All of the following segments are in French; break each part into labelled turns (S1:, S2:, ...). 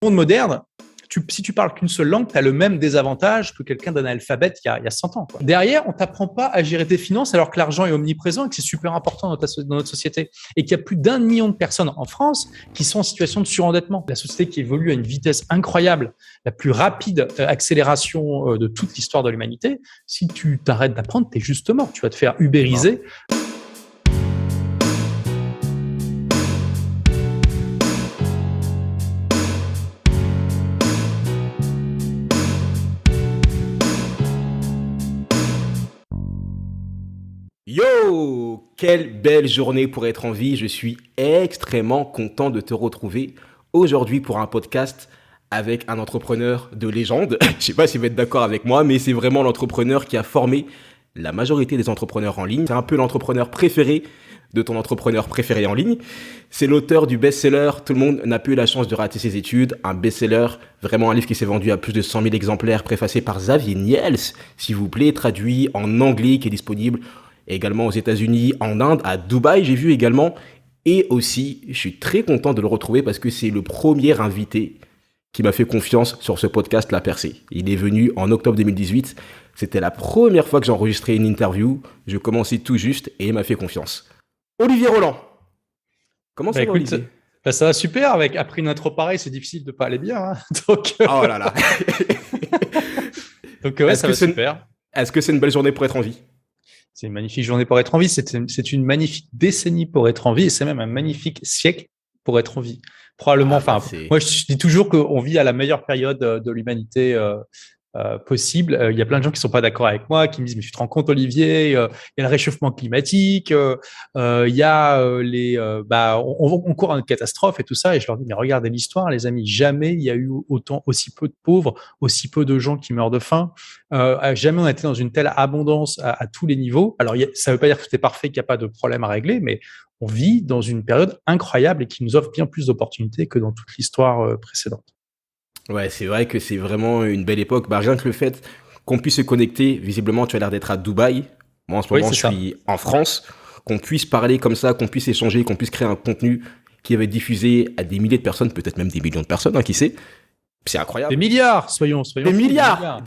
S1: monde moderne, si tu parles qu'une seule langue, tu as le même désavantage que quelqu'un d'analphabète il y a 100 ans. Quoi. Derrière, on ne t'apprend pas à gérer tes finances alors que l'argent est omniprésent et que c'est super important dans notre société. Et qu'il y a plus d'1 million de personnes en France qui sont en situation de surendettement. La société qui évolue à une vitesse incroyable, la plus rapide accélération de toute l'histoire de l'humanité, si tu t'arrêtes d'apprendre, tu es juste mort. Tu vas te faire ubériser.
S2: Yo, quelle belle journée pour être en vie. Je suis extrêmement content de te retrouver aujourd'hui pour un podcast avec un entrepreneur de légende. Je sais pas s'il va être d'accord avec moi, mais c'est vraiment l'entrepreneur qui a formé la majorité des entrepreneurs en ligne. C'est un peu l'entrepreneur préféré de ton entrepreneur préféré en ligne. C'est l'auteur du best-seller « Tout le monde n'a pas eu la chance de rater ses études », un best-seller, vraiment un livre qui s'est vendu à plus de 100 000 exemplaires, préfacé par Xavier Niels, s'il vous plaît, traduit en anglais, qui est disponible également aux États-Unis, en Inde, à Dubaï, j'ai vu également. Et aussi, je suis très content de le retrouver parce que c'est le premier invité qui m'a fait confiance sur ce podcast La Percée. Il est venu en octobre 2018. C'était la première fois que j'ai enregistré une interview. Je commençais tout juste et il m'a fait confiance. Olivier Roland. Comment ça va, Olivier ?
S1: Ça va super. Après une intro pareille, c'est difficile de pas aller bien. Hein. Donc,
S2: oh là là.
S1: Donc ouais, ça va super.
S2: Est-ce que c'est une belle journée pour être en vie ?
S1: C'est une magnifique journée pour être en vie. C'est une magnifique décennie pour être en vie. Et c'est même un magnifique siècle pour être en vie. Probablement. Moi, je dis toujours qu'on vit à la meilleure période de l'humanité possible. Il y a plein de gens qui sont pas d'accord avec moi, qui me disent mais tu te rends compte, Olivier, il y a le réchauffement climatique, il y a on court à une catastrophe et tout ça. Et je leur dis mais regardez l'histoire, les amis, jamais il y a eu aussi peu de pauvres, aussi peu de gens qui meurent de faim. Jamais on a été dans une telle abondance à tous les niveaux. Alors ça veut pas dire que c'était parfait, qu'il n'y a pas de problème à régler, mais on vit dans une période incroyable et qui nous offre bien plus d'opportunités que dans toute l'histoire précédente.
S2: Ouais, c'est vrai que c'est vraiment une belle époque. Rien que le fait qu'on puisse se connecter, visiblement, tu as l'air d'être à Dubaï. Moi, en ce moment, je suis en France. Qu'on puisse parler comme ça, qu'on puisse échanger, qu'on puisse créer un contenu qui va être diffusé à des milliers de personnes, peut-être même des millions de personnes, hein, qui sait. C'est incroyable.
S1: Des milliards, soyons.
S2: Des milliards,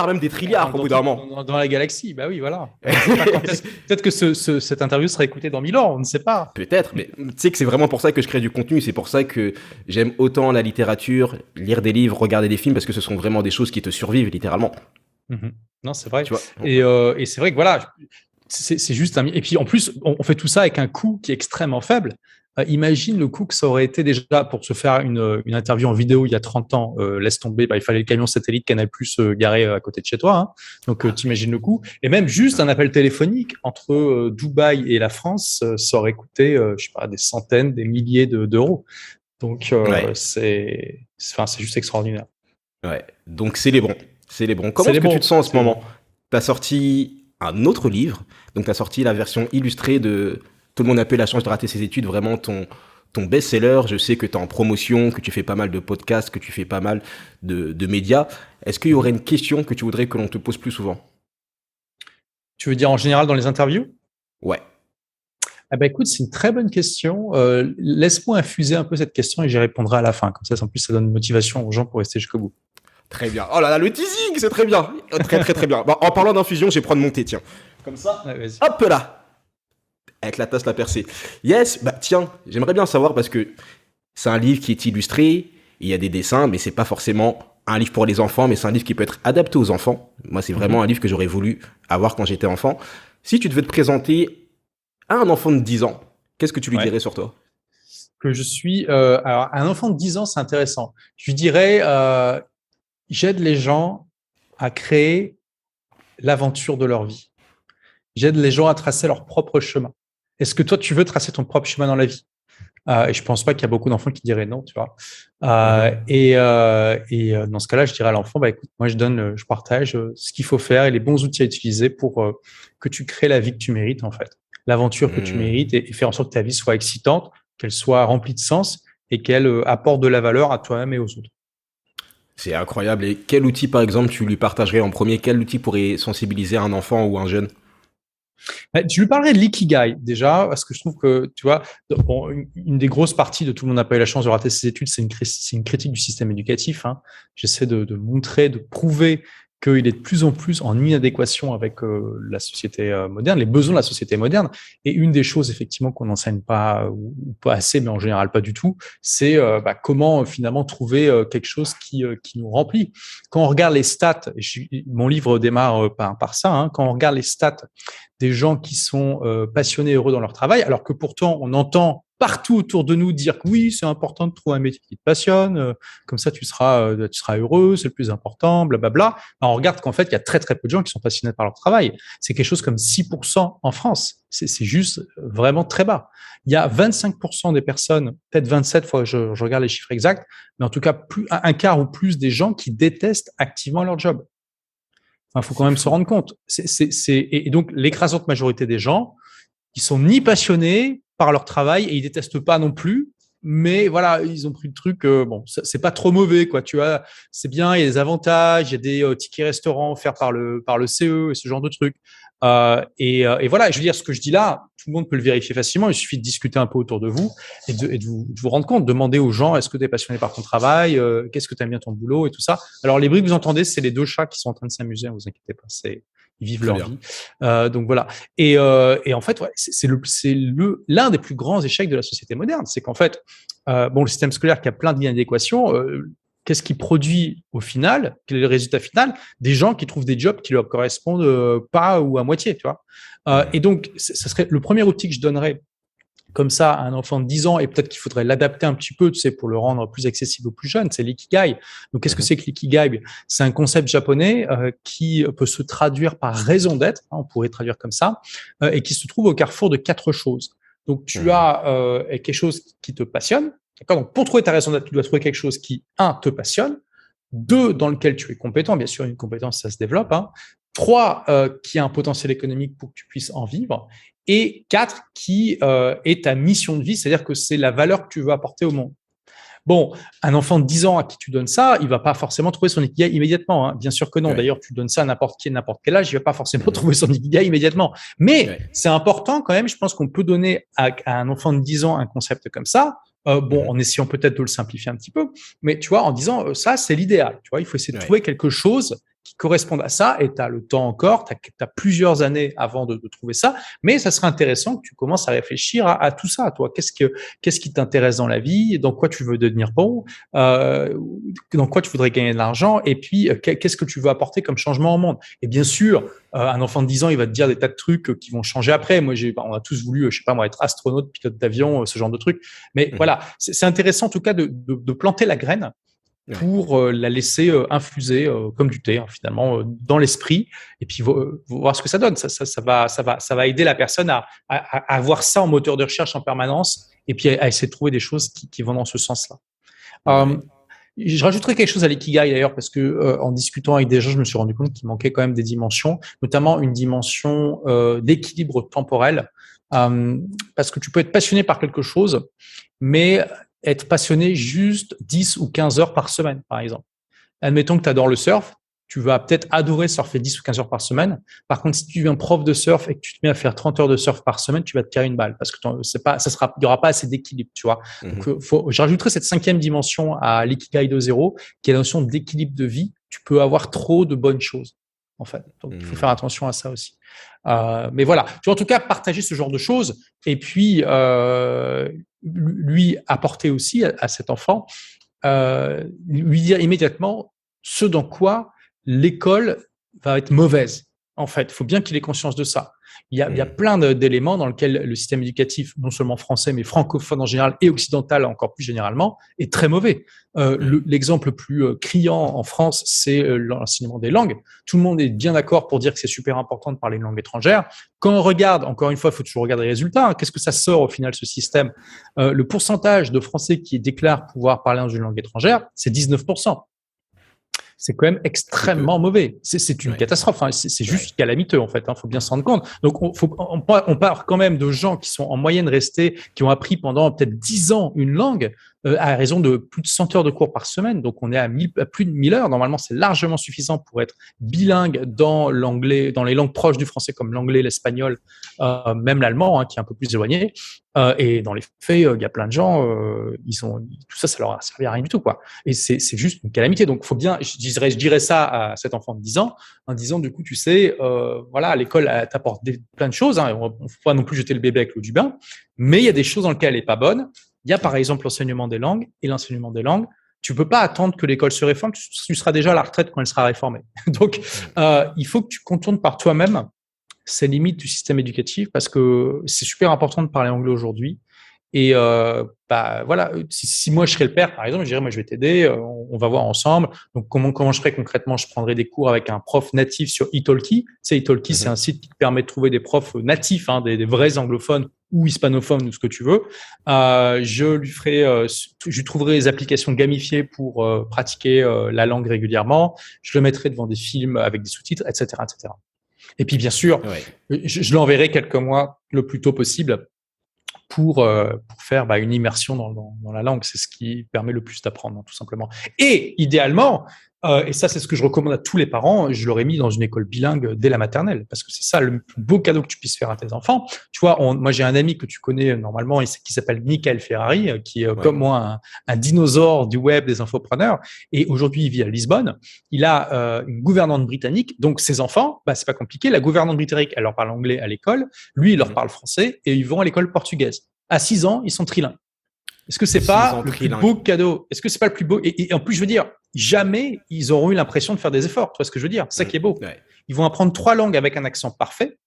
S2: même des trilliards, au bout d'un moment.
S1: Dans la galaxie, bah oui, voilà. Peut-être que cette interview sera écoutée dans 1000 ans, on ne sait pas.
S2: Peut-être, mais tu sais que c'est vraiment pour ça que je crée du contenu. C'est pour ça que j'aime autant la littérature, lire des livres, regarder des films, parce que ce sont vraiment des choses qui te survivent, littéralement.
S1: Mm-hmm. Non, c'est vrai.
S2: Tu vois,
S1: et c'est vrai que voilà, c'est juste un... Et puis en plus, on fait tout ça avec un coût qui est extrêmement faible. Imagine le coût que ça aurait été déjà pour se faire une interview en vidéo il y a 30 ans. Laisse tomber, il fallait le camion satellite Canal+ garé à côté de chez toi. Hein. Donc, t'imagines le coût. Et même juste un appel téléphonique entre Dubaï et la France, ça aurait coûté, je sais pas, des centaines, des milliers d'euros. Donc, c'est juste extraordinaire.
S2: Ouais, donc célébrons. Comment est-ce que tu te sens en ce moment ? Tu as sorti un autre livre, donc tu as sorti la version illustrée de Tout le monde n'a pas eu la chance de rater ses études, vraiment ton best-seller. Je sais que tu es en promotion, que tu fais pas mal de podcasts, que tu fais pas mal de médias. Est-ce qu'il y aurait une question que tu voudrais que l'on te pose plus souvent ?
S1: Tu veux dire en général dans les interviews ?
S2: Ouais.
S1: Écoute, c'est une très bonne question. Laisse-moi infuser un peu cette question et j'y répondrai à la fin. Comme ça, en plus, ça donne une motivation aux gens pour rester jusqu'au bout.
S2: Très bien. Oh là là, le teasing, c'est très bien. Très bien. En parlant d'infusion, je vais prendre mon thé, tiens. Comme ça.
S1: Ouais,
S2: hop là. Avec la tasse La Percée. Yes, tiens, j'aimerais bien savoir parce que c'est un livre qui est illustré, il y a des dessins, mais c'est pas forcément un livre pour les enfants, mais c'est un livre qui peut être adapté aux enfants. Moi, c'est vraiment un livre que j'aurais voulu avoir quand j'étais enfant. Si tu devais te présenter à un enfant de 10 ans, qu'est-ce que tu lui dirais sur toi ?
S1: Que je suis... alors, un enfant de 10 ans, c'est intéressant. Je lui dirais, j'aide les gens à créer l'aventure de leur vie. J'aide les gens à tracer leur propre chemin. Est-ce que toi, tu veux tracer ton propre chemin dans la vie ? Et je pense pas qu'il y a beaucoup d'enfants qui diraient non, tu vois. Et dans ce cas-là, je dirais à l'enfant, écoute, moi, je partage ce qu'il faut faire et les bons outils à utiliser pour que tu crées la vie que tu mérites, en fait. L'aventure que tu mérites et faire en sorte que ta vie soit excitante, qu'elle soit remplie de sens et qu'elle apporte de la valeur à toi-même et aux autres.
S2: C'est incroyable. Et quel outil, par exemple, tu lui partagerais en premier ? Quel outil pourrait sensibiliser un enfant ou un jeune ?
S1: Je lui parlerai de l'ikigai déjà, parce que je trouve que, tu vois, bon, une des grosses parties de tout le monde n'a pas eu la chance de rater ses études, c'est une critique du système éducatif. Hein. J'essaie de montrer, de prouver qu'il est de plus en plus en inadéquation avec la société moderne, les besoins de la société moderne. Et une des choses, effectivement, qu'on n'enseigne pas, ou pas assez, mais en général pas du tout, c'est comment finalement trouver quelque chose qui nous remplit. Quand on regarde les stats, mon livre démarre par ça, hein, quand on regarde les stats des gens qui sont passionnés, heureux dans leur travail, alors que pourtant, on entend partout autour de nous dire que oui, c'est important de trouver un métier qui te passionne, comme ça tu seras heureux, c'est le plus important, blablabla. Alors, on regarde qu'en fait, il y a très très peu de gens qui sont passionnés par leur travail. C'est quelque chose comme 6% en France. C'est juste vraiment très bas. Il y a 25% des personnes, peut-être 27 fois, je regarde les chiffres exacts, mais en tout cas un quart ou plus des gens qui détestent activement leur job. Il faut quand même se rendre compte. Et donc, l'écrasante majorité des gens, ils sont ni passionnés par leur travail et ils détestent pas non plus. Mais voilà, ils ont pris le truc. Bon, c'est pas trop mauvais, quoi. Tu vois, c'est bien. Il y a des avantages. Il y a des tickets restaurants offerts par le CE et ce genre de trucs. Et voilà. Je veux dire, ce que je dis là, tout le monde peut le vérifier facilement. Il suffit de discuter un peu autour de vous et de vous rendre compte. Demandez aux gens, est-ce que tu es passionné par ton travail, qu'est-ce que tu aimes bien ton boulot et tout ça. Alors les bruits que vous entendez, c'est les deux chats qui sont en train de s'amuser. Ne vous inquiétez pas, ils vivent leur vie. Donc voilà. Et en fait, ouais, c'est l'un des plus grands échecs de la société moderne. C'est qu'en fait, le système scolaire qui a plein d'inadéquations, qu'est-ce qui produit au final? Quel est le résultat final? Des gens qui trouvent des jobs qui leur correspondent pas ou à moitié, tu vois. Et donc, ça serait le premier outil que je donnerais comme ça à un enfant de 10 ans, et peut-être qu'il faudrait l'adapter un petit peu, tu sais, pour le rendre plus accessible aux plus jeunes, c'est l'ikigai. Donc, qu'est-ce que c'est que l'ikigai? C'est un concept japonais qui peut se traduire par raison d'être, hein, on pourrait traduire comme ça, et qui se trouve au carrefour de 4 choses. Donc, tu as quelque chose qui te passionne. D'accord. Donc, pour trouver ta raison d'être, tu dois trouver quelque chose qui, 1, te passionne, 2, dans lequel tu es compétent. Bien sûr, une compétence, ça se développe. 3, qui a un potentiel économique pour que tu puisses en vivre. Et 4, qui est ta mission de vie, c'est-à-dire que c'est la valeur que tu veux apporter au monde. Bon, un enfant de 10 ans à qui tu donnes ça, il va pas forcément trouver son ikigai immédiatement. Hein. Bien sûr que non. Ouais. D'ailleurs, tu donnes ça à n'importe qui, n'importe quel âge, il va pas forcément trouver son ikigai immédiatement. Mais c'est important quand même. Je pense qu'on peut donner à un enfant de 10 ans un concept comme ça. En essayant peut-être de le simplifier un petit peu, mais tu vois, en disant ça, c'est l'idéal. Tu vois, il faut essayer de trouver quelque chose qui corresponde à ça, et tu as le temps encore, tu as plusieurs années avant de trouver ça, mais ça serait intéressant que tu commences à réfléchir à tout ça, toi. Qu'est-ce qui t'intéresse dans la vie, dans quoi tu veux devenir bon, dans quoi tu voudrais gagner de l'argent, et puis qu'est-ce que tu veux apporter comme changement au monde. Et bien sûr, un enfant de 10 ans, il va te dire des tas de trucs qui vont changer après. Moi, on a tous voulu, je sais pas moi, être astronaute, pilote d'avion, ce genre de trucs. Mais voilà, c'est intéressant en tout cas de planter la graine pour la laisser infuser comme du thé, finalement, dans l'esprit, et puis voir ce que ça donne. Ça va aider la personne à avoir ça en moteur de recherche en permanence, et puis à essayer de trouver des choses qui vont dans ce sens-là. Je rajouterais quelque chose à l'ikigai d'ailleurs, parce que en discutant avec des gens, je me suis rendu compte qu'il manquait quand même des dimensions, notamment une dimension d'équilibre temporel, parce que tu peux être passionné par quelque chose, mais être passionné juste 10 ou 15 heures par semaine, par exemple. Admettons que tu adores le surf, tu vas peut-être adorer surfer 10 ou 15 heures par semaine. Par contre, si tu deviens prof de surf et que tu te mets à faire 30 heures de surf par semaine, tu vas te tirer une balle, parce que il n'y aura pas assez d'équilibre, tu vois. Donc, j'ajouterai cette 5e dimension à l'ikigai 2.0, qui est la notion d'équilibre de vie. Tu peux avoir trop de bonnes choses, en fait. Donc, il faut faire attention à ça aussi. Mais voilà, tu vois, en tout cas, partager ce genre de choses, et puis lui apporter aussi à cet enfant, lui dire immédiatement ce dans quoi l'école va être mauvaise. En fait, il faut bien qu'il ait conscience de ça. Il y a plein d'éléments dans lesquels le système éducatif, non seulement français, mais francophone en général et occidental encore plus généralement, est très mauvais. L'exemple le plus criant en France, c'est l'enseignement des langues. Tout le monde est bien d'accord pour dire que c'est super important de parler une langue étrangère. Quand on regarde, encore une fois, il faut toujours regarder les résultats. Qu'est-ce que ça sort au final, ce système? Le pourcentage de Français qui déclarent pouvoir parler dans une langue étrangère, c'est 19%. C'est quand même extrêmement mauvais. C'est une catastrophe. C'est juste calamiteux, en fait. Faut bien s'en rendre compte. Donc, on part quand même de gens qui sont en moyenne restés, qui ont appris pendant peut-être 10 ans une langue. à raison de plus de 100 heures de cours par semaine. Donc, on est à plus de 1000 heures. Normalement, c'est largement suffisant pour être bilingue dans l'anglais, dans les langues proches du français comme l'anglais, l'espagnol, même l'allemand, qui est un peu plus éloigné. Et dans les faits, il y a plein de gens, tout ça leur a servi à rien du tout, quoi. Et c'est juste une calamité. Donc, faut bien, je dirais ça à cet enfant de 10 ans, en disant, du coup, tu sais, voilà, l'école t'apporte plein de choses. On ne faut pas non plus jeter le bébé avec l'eau du bain, mais il y a des choses dans lesquelles elle est pas bonne. Il y a par exemple l'enseignement des langues, et l'enseignement des langues, tu peux pas attendre que l'école se réforme, tu seras déjà à la retraite quand elle sera réformée. Donc, il faut que tu contournes par toi-même ces limites du système éducatif, parce que c'est super important de parler anglais aujourd'hui. Et voilà, si moi je serais le père, par exemple, je dirais, moi je vais t'aider, on va voir ensemble. Donc comment je ferais concrètement? Je prendrais des cours avec un prof natif sur Italki. Tu sais, Italki, c'est un site qui te permet de trouver des profs natifs, des vrais anglophones ou hispanophones ou ce que tu veux. Je lui trouverai des applications gamifiées pour pratiquer la langue régulièrement. Je le mettrai devant des films avec des sous-titres, etc., etc. Et puis bien sûr, je l'enverrai quelques mois le plus tôt possible pour faire une immersion dans la langue. C'est ce qui permet le plus d'apprendre, tout simplement. Et idéalement, et ça c'est ce que je recommande à tous les parents, je l'aurais mis dans une école bilingue dès la maternelle, parce que c'est ça le plus beau cadeau que tu puisses faire à tes enfants. Tu vois, moi j'ai un ami que tu connais normalement, qui s'appelle Michael Ferrari, qui est comme moi un dinosaure du web des infopreneurs, et aujourd'hui il vit à Lisbonne. Il a une gouvernante britannique, donc ses enfants, c'est pas compliqué, la gouvernante britannique, elle leur parle anglais à l'école, lui il leur parle français, et ils vont à l'école portugaise. À 6 ans, ils sont trilingues. Est-ce que c'est pas le plus beau cadeau? Est-ce que c'est pas le plus beau? Et en plus, je veux dire, jamais ils auront eu l'impression de faire des efforts. Tu vois ce que je veux dire? C'est ça qui est beau. Ils vont apprendre 3 langues avec un accent parfait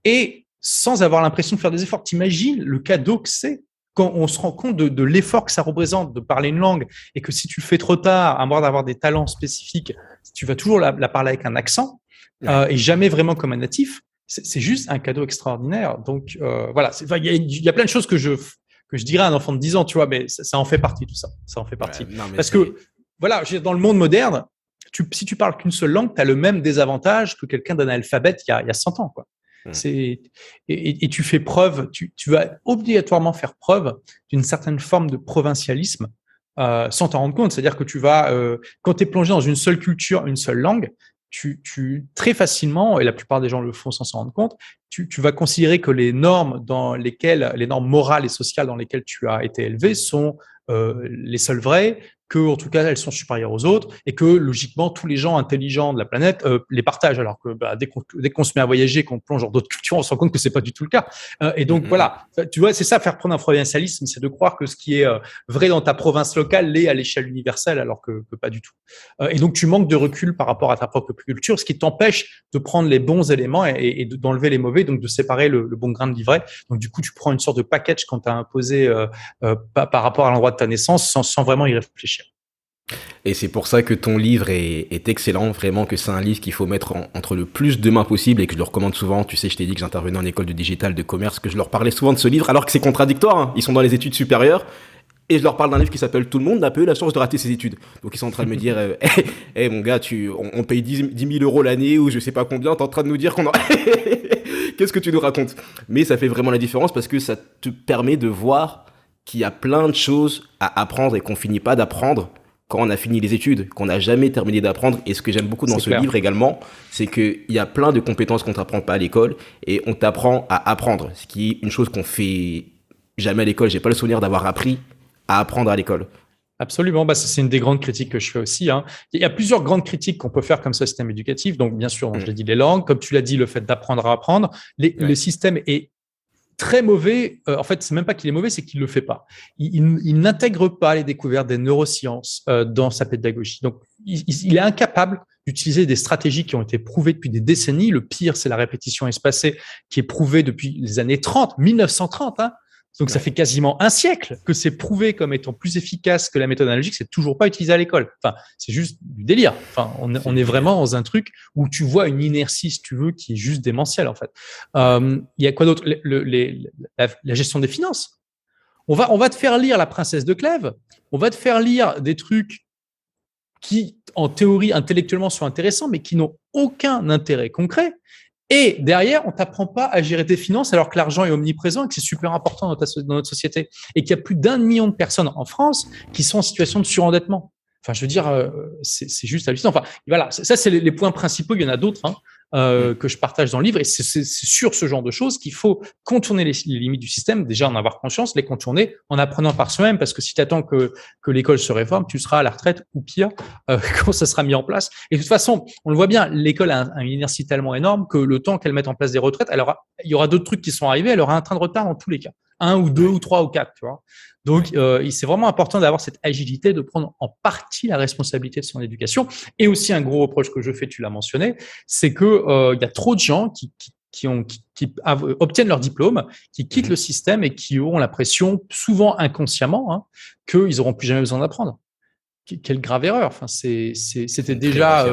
S1: et sans avoir l'impression de faire des efforts. T'imagines le cadeau que c'est quand on se rend compte de l'effort que ça représente de parler une langue, et que si tu le fais trop tard, à moins d'avoir des talents spécifiques, tu vas toujours la parler avec un accent et jamais vraiment comme un natif. C'est juste un cadeau extraordinaire. Donc voilà, il y a plein de choses que je dirais à un enfant de 10 ans, tu vois, mais ça en fait partie, tout ça. Ça en fait partie. Parce que voilà, dans le monde moderne, si tu parles qu'une seule langue, tu as le même désavantage que quelqu'un d'analphabète il y a 100 ans, quoi. Et tu fais preuve, tu vas obligatoirement faire preuve d'une certaine forme de provincialisme sans t'en rendre compte. C'est-à-dire que tu vas, quand tu es plongé dans une seule culture, une seule langue, tu très facilement, et la plupart des gens le font sans s'en rendre compte, tu vas considérer que les normes morales et sociales dans lesquelles tu as été élevé sont les seules vraies, que en tout cas elles sont supérieures aux autres, et que logiquement tous les gens intelligents de la planète les partagent, alors que dès qu'on se met à voyager, qu'on plonge dans d'autres cultures, on se rend compte que c'est pas du tout le cas. Et donc voilà, tu vois, c'est ça, faire prendre un provincialisme, c'est de croire que ce qui est vrai dans ta province locale l'est à l'échelle universelle, alors que pas du tout. Et donc tu manques de recul par rapport à ta propre culture, ce qui t'empêche de prendre les bons éléments et d'enlever les mauvais, donc de séparer le bon grain de l'ivraie. Donc du coup tu prends une sorte de package quand tu as imposé par rapport à l'endroit de ta naissance sans vraiment y réfléchir.
S2: Et c'est pour ça que ton livre est excellent, vraiment, que c'est un livre qu'il faut mettre entre le plus de mains possible, et que je le recommande souvent. Tu sais, je t'ai dit que j'intervenais en école de digital, de commerce, que je leur parlais souvent de ce livre, alors que c'est contradictoire, hein. Ils sont dans les études supérieures, et je leur parle d'un livre qui s'appelle Tout le monde n'a pas eu la chance de rater ses études. Donc ils sont en train de me dire, hey, mon gars, on paye 10 000 euros l'année, ou je sais pas combien, t'es en train de nous dire qu'on a... Qu'est-ce que tu nous racontes? Mais ça fait vraiment la différence, parce que ça te permet de voir qu'il y a plein de choses à apprendre et qu'on finit pas d'apprendre quand on a fini les études, qu'on n'a jamais terminé d'apprendre. Et ce que j'aime beaucoup dans ce livre également, c'est qu'il y a plein de compétences qu'on t'apprend pas à l'école, et on t'apprend à apprendre, ce qui est une chose qu'on fait jamais à l'école. J'ai pas le souvenir d'avoir appris à apprendre à l'école.
S1: Absolument, c'est une des grandes critiques que je fais aussi. Il y a plusieurs grandes critiques qu'on peut faire comme ça, système éducatif. Donc bien sûr, je l'ai dit, les langues, comme tu l'as dit, le fait d'apprendre à apprendre. Le système est très mauvais. En fait, c'est même pas qu'il est mauvais, c'est qu'il le fait pas. Il n'intègre pas les découvertes des neurosciences dans sa pédagogie. Donc, il est incapable d'utiliser des stratégies qui ont été prouvées depuis des décennies. Le pire, c'est la répétition espacée, qui est prouvée depuis les années 30, 1930. Donc, ça fait quasiment un siècle que c'est prouvé comme étant plus efficace que la méthode analogique. C'est toujours pas utilisé à l'école. Enfin, c'est juste du délire. Enfin, on est vraiment dans un truc où tu vois une inertie, si tu veux, qui est juste démentielle, en fait. Il y a quoi d'autre? La gestion des finances. On va te faire lire La Princesse de Clèves. On va te faire lire des trucs qui, en théorie, intellectuellement, sont intéressants, mais qui n'ont aucun intérêt concret. Et derrière, on t'apprend pas à gérer tes finances alors que l'argent est omniprésent et que c'est super important dans notre société. Et qu'il y a plus d'1 million de personnes en France qui sont en situation de surendettement. Enfin, je veux dire, c'est juste hallucinant. Enfin, voilà, ça, c'est les points principaux. Il y en a d'autres que je partage dans le livre. Et c'est sur ce genre de choses qu'il faut contourner les limites du système, déjà en avoir conscience, les contourner en apprenant par soi-même. Parce que si tu attends que l'école se réforme, tu seras à la retraite ou pire, quand ça sera mis en place. Et de toute façon, on le voit bien, l'école a une inertie tellement énorme que le temps qu'elle mette en place des retraites, il y aura d'autres trucs qui sont arrivés, elle aura un train de retard dans tous les cas. 1 ou 2 ou 3 ou 4, tu vois. Donc, c'est vraiment important d'avoir cette agilité, de prendre en partie la responsabilité de son éducation. Et aussi, un gros reproche que je fais, tu l'as mentionné, c'est que il y a trop de gens qui obtiennent leur diplôme, qui quittent le système et qui ont l'impression, souvent inconsciemment, qu'ils n'auront plus jamais besoin d'apprendre. Quelle grave erreur. Enfin, c'était déjà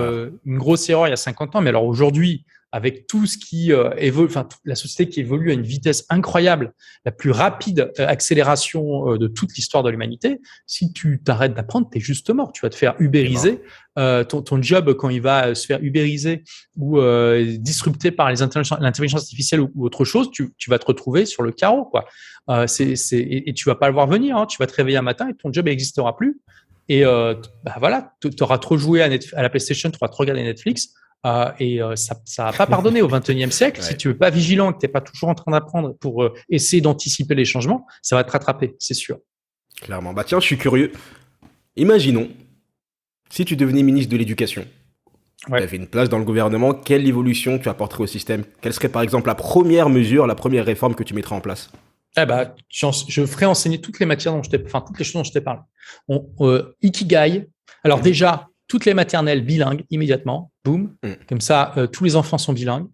S1: une grosse erreur il y a 50 ans, mais alors aujourd'hui, avec tout ce qui évolue, enfin, la société qui évolue à une vitesse incroyable, la plus rapide accélération de toute l'histoire de l'humanité, si tu t'arrêtes d'apprendre, t'es juste mort. Tu vas te faire ubériser. Ton job, quand il va se faire ubériser ou disrupté par l'intelligence artificielle ou autre chose, tu vas te retrouver sur le carreau, quoi. Et tu vas pas le voir venir, hein. Tu vas te réveiller un matin et ton job n'existera plus. Et voilà, tu auras trop joué à la PlayStation, tu auras trop regardé Netflix, ça va pas pardonner au XXIe siècle. Si tu es pas vigilant, que tu n'es pas toujours en train d'apprendre pour essayer d'anticiper les changements, ça va te rattraper, c'est sûr.
S2: Clairement. Bah tiens, je suis curieux. Imaginons, si tu devenais ministre de l'Éducation, tu avais une place dans le gouvernement, quelle évolution tu apporterais au système? Quelle serait par exemple la première mesure, la première réforme que tu mettrais en place?
S1: Je ferai enseigner toutes les matières toutes les choses dont je t'ai parlé. Ikigai. Alors déjà, toutes les maternelles bilingues immédiatement, boum. Comme ça, tous les enfants sont bilingues.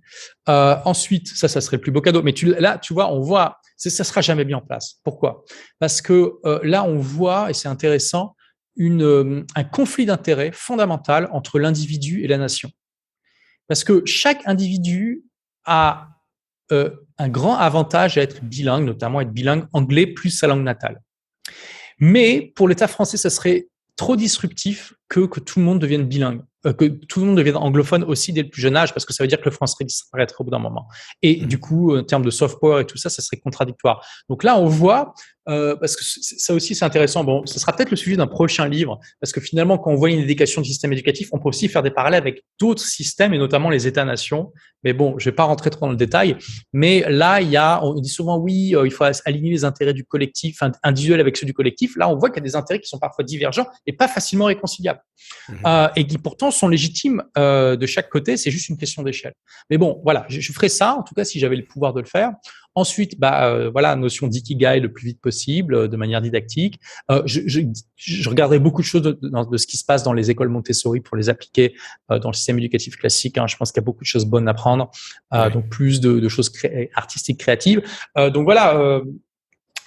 S1: Ensuite, ça serait le plus beau cadeau. Mais là, tu vois, on voit, ça sera jamais mis en place. Pourquoi? Parce que là, on voit, et c'est intéressant, un conflit d'intérêts fondamental entre l'individu et la nation. Parce que chaque individu a un grand avantage à être bilingue, notamment être bilingue anglais plus sa langue natale. Mais pour l'État français, ça serait trop disruptif que tout le monde devienne bilingue, que tout le monde devienne anglophone aussi dès le plus jeune âge, parce que ça veut dire que le français disparaîtrait au bout d'un moment. Et du coup, en termes de soft power et tout ça, ça serait contradictoire. Donc là, on voit, parce que ça aussi c'est intéressant, bon, ce sera peut-être le sujet d'un prochain livre, parce que finalement, quand on voit une éducation du système éducatif, on peut aussi faire des parallèles avec d'autres systèmes, et notamment les États-nations. Mais bon, je vais pas rentrer trop dans le détail, mais là, on dit souvent, oui, il faut aligner les intérêts du collectif, individuel avec ceux du collectif. Là, on voit qu'il y a des intérêts qui sont parfois divergents et pas facilement réconciliables. Et qui pourtant sont légitimes de chaque côté, c'est juste une question d'échelle. Mais bon, voilà, je ferai ça, en tout cas, si j'avais le pouvoir de le faire. Ensuite, voilà, notion d'ikigai le plus vite possible, de manière didactique. Je regarderai beaucoup de choses de ce qui se passe dans les écoles Montessori pour les appliquer dans le système éducatif classique. Je pense qu'il y a beaucoup de choses bonnes à apprendre, donc plus de choses artistiques, créatives. Donc voilà,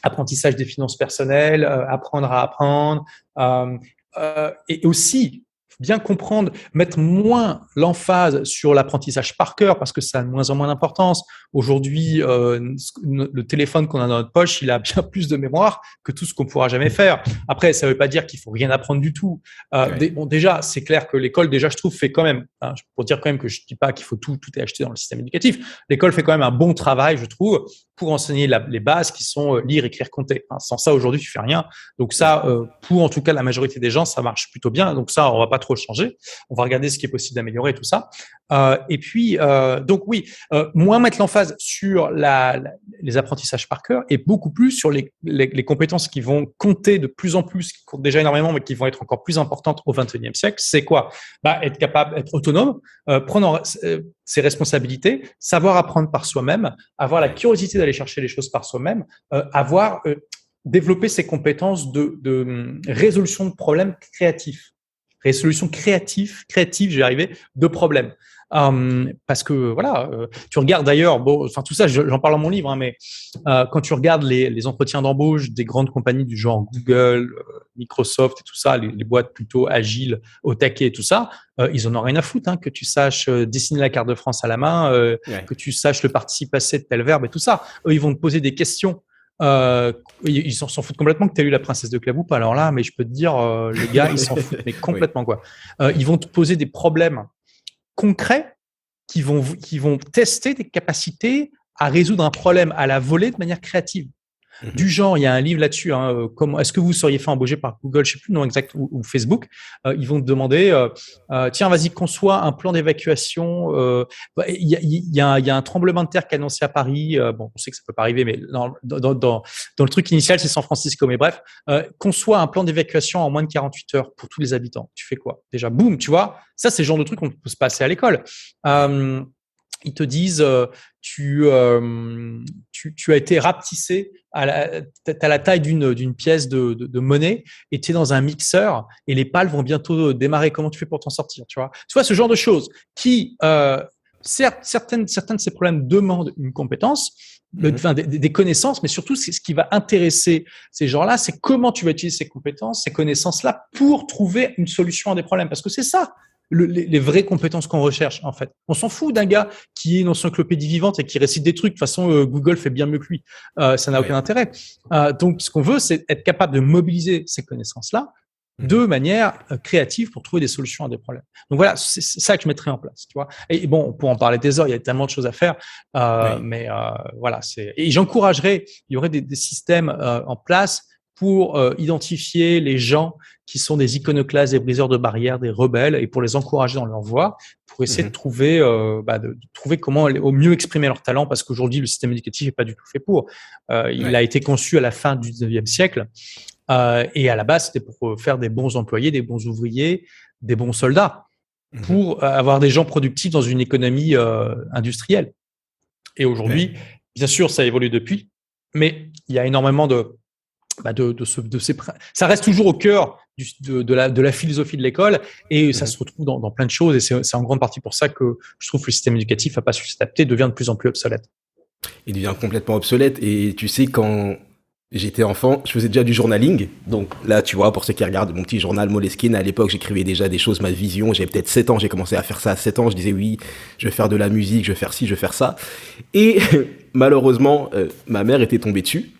S1: apprentissage des finances personnelles, apprendre à apprendre, et aussi bien comprendre, mettre moins l'emphase sur l'apprentissage par cœur parce que ça a de moins en moins d'importance. Aujourd'hui, le téléphone qu'on a dans notre poche, il a bien plus de mémoire que tout ce qu'on pourra jamais faire. Après, ça ne veut pas dire qu'il faut rien apprendre du tout. Bon, déjà, c'est clair que l'école, déjà, je trouve, fait quand même, pour dire quand même que je dis pas qu'il faut tout est acheté dans le système éducatif. L'école fait quand même un bon travail, je trouve, pour enseigner les bases qui sont lire, écrire, compter. Sans ça, aujourd'hui, tu fais rien. Donc ça, pour en tout cas la majorité des gens, ça marche plutôt bien. Donc ça, on va pas trop changer. On va regarder ce qui est possible d'améliorer, tout ça. Et puis, donc oui, moins mettre l'emphase sur les apprentissages par cœur et beaucoup plus sur les compétences qui vont compter de plus en plus, qui comptent déjà énormément, mais qui vont être encore plus importantes au XXIe siècle. C'est quoi? Être capable, être autonome, prendre ses responsabilités, savoir apprendre par soi-même, avoir la curiosité d'aller chercher les choses par soi-même, développer ses compétences de résolution de problèmes créatifs. Résolution créative, je vais arriver, de problèmes. Parce que voilà, tu regardes d'ailleurs, bon, enfin tout ça, j'en parle dans mon livre, mais quand tu regardes les entretiens d'embauche des grandes compagnies du genre Google, Microsoft et tout ça, les boîtes plutôt agiles, au taquet et tout ça, ils en ont rien à foutre, que tu saches dessiner la carte de France à la main, que tu saches le participe passé de tel verbe et tout ça. Eux, ils vont te poser des questions. Ils s'en foutent complètement que tu as eu la princesse de Clèves ou pas. Alors là, mais je peux te dire, les gars, ils s'en foutent, mais complètement quoi. Ils vont te poser des problèmes concrets qui vont tester tes capacités à résoudre un problème à la volée de manière créative. Du genre, il y a un livre là-dessus. Comment est-ce que vous seriez fait embaucher par Google, je sais plus le nom exact, ou Facebook. Ils vont te demander, tiens, vas-y, conçois un plan d'évacuation. Il y a un tremblement de terre qui est annoncé à Paris. Bon, on sait que ça peut pas arriver, mais dans le truc initial, c'est San Francisco. Mais bref, conçois un plan d'évacuation en moins de 48 heures pour tous les habitants. Tu fais quoi? Déjà, boum, tu vois. Ça, c'est le genre de truc qu'on peut se passer à l'école. Ils te disent, tu as été rapetissé t'as la taille d'une pièce de monnaie et tu es dans un mixeur et les pales vont bientôt démarrer. Comment tu fais pour t'en sortir, tu vois, ce genre de choses qui, certes, certains de ces problèmes demandent une compétence, des connaissances, mais surtout, c'est ce qui va intéresser ces gens-là, c'est comment tu vas utiliser ces compétences, ces connaissances-là pour trouver une solution à des problèmes. Parce que c'est ça, les vraies compétences qu'on recherche, en fait. On s'en fout d'un gars qui est une encyclopédie vivante et qui récite des trucs. De toute façon, Google fait bien mieux que lui. Ça n'a aucun intérêt. Donc, ce qu'on veut, c'est être capable de mobiliser ces connaissances-là de manière créative pour trouver des solutions à des problèmes. Donc voilà, c'est ça que je mettrais en place, tu vois. Et bon, on pourrait en parler des heures, il y a tellement de choses à faire, mais voilà, et j'encouragerais, il y aurait des systèmes en place pour identifier les gens qui sont des iconoclastes, des briseurs de barrières, des rebelles, et pour les encourager dans leur voie, pour essayer de trouver comment au mieux exprimer leur talent, parce qu'aujourd'hui, le système éducatif n'est pas du tout fait pour. Il a été conçu à la fin du 19e siècle, et à la base, c'était pour faire des bons employés, des bons ouvriers, des bons soldats, pour avoir des gens productifs dans une économie industrielle. Et aujourd'hui, bien sûr, ça évolue depuis, mais il y a énormément ça reste toujours au cœur de la philosophie de l'école, et ça se retrouve dans plein de choses, et c'est en grande partie pour ça que je trouve que le système éducatif n'a pas su s'adapter, devient de plus en plus obsolète.
S2: Il devient complètement obsolète, et tu sais, quand j'étais enfant, je faisais déjà du journaling. Donc là, tu vois, pour ceux qui regardent mon petit journal Moleskine, à l'époque, j'écrivais déjà des choses, ma vision. J'avais peut-être 7 ans, j'ai commencé à faire ça à 7 ans. Je disais oui, je vais faire de la musique, je vais faire ci, je vais faire ça. Et malheureusement, ma mère était tombée dessus.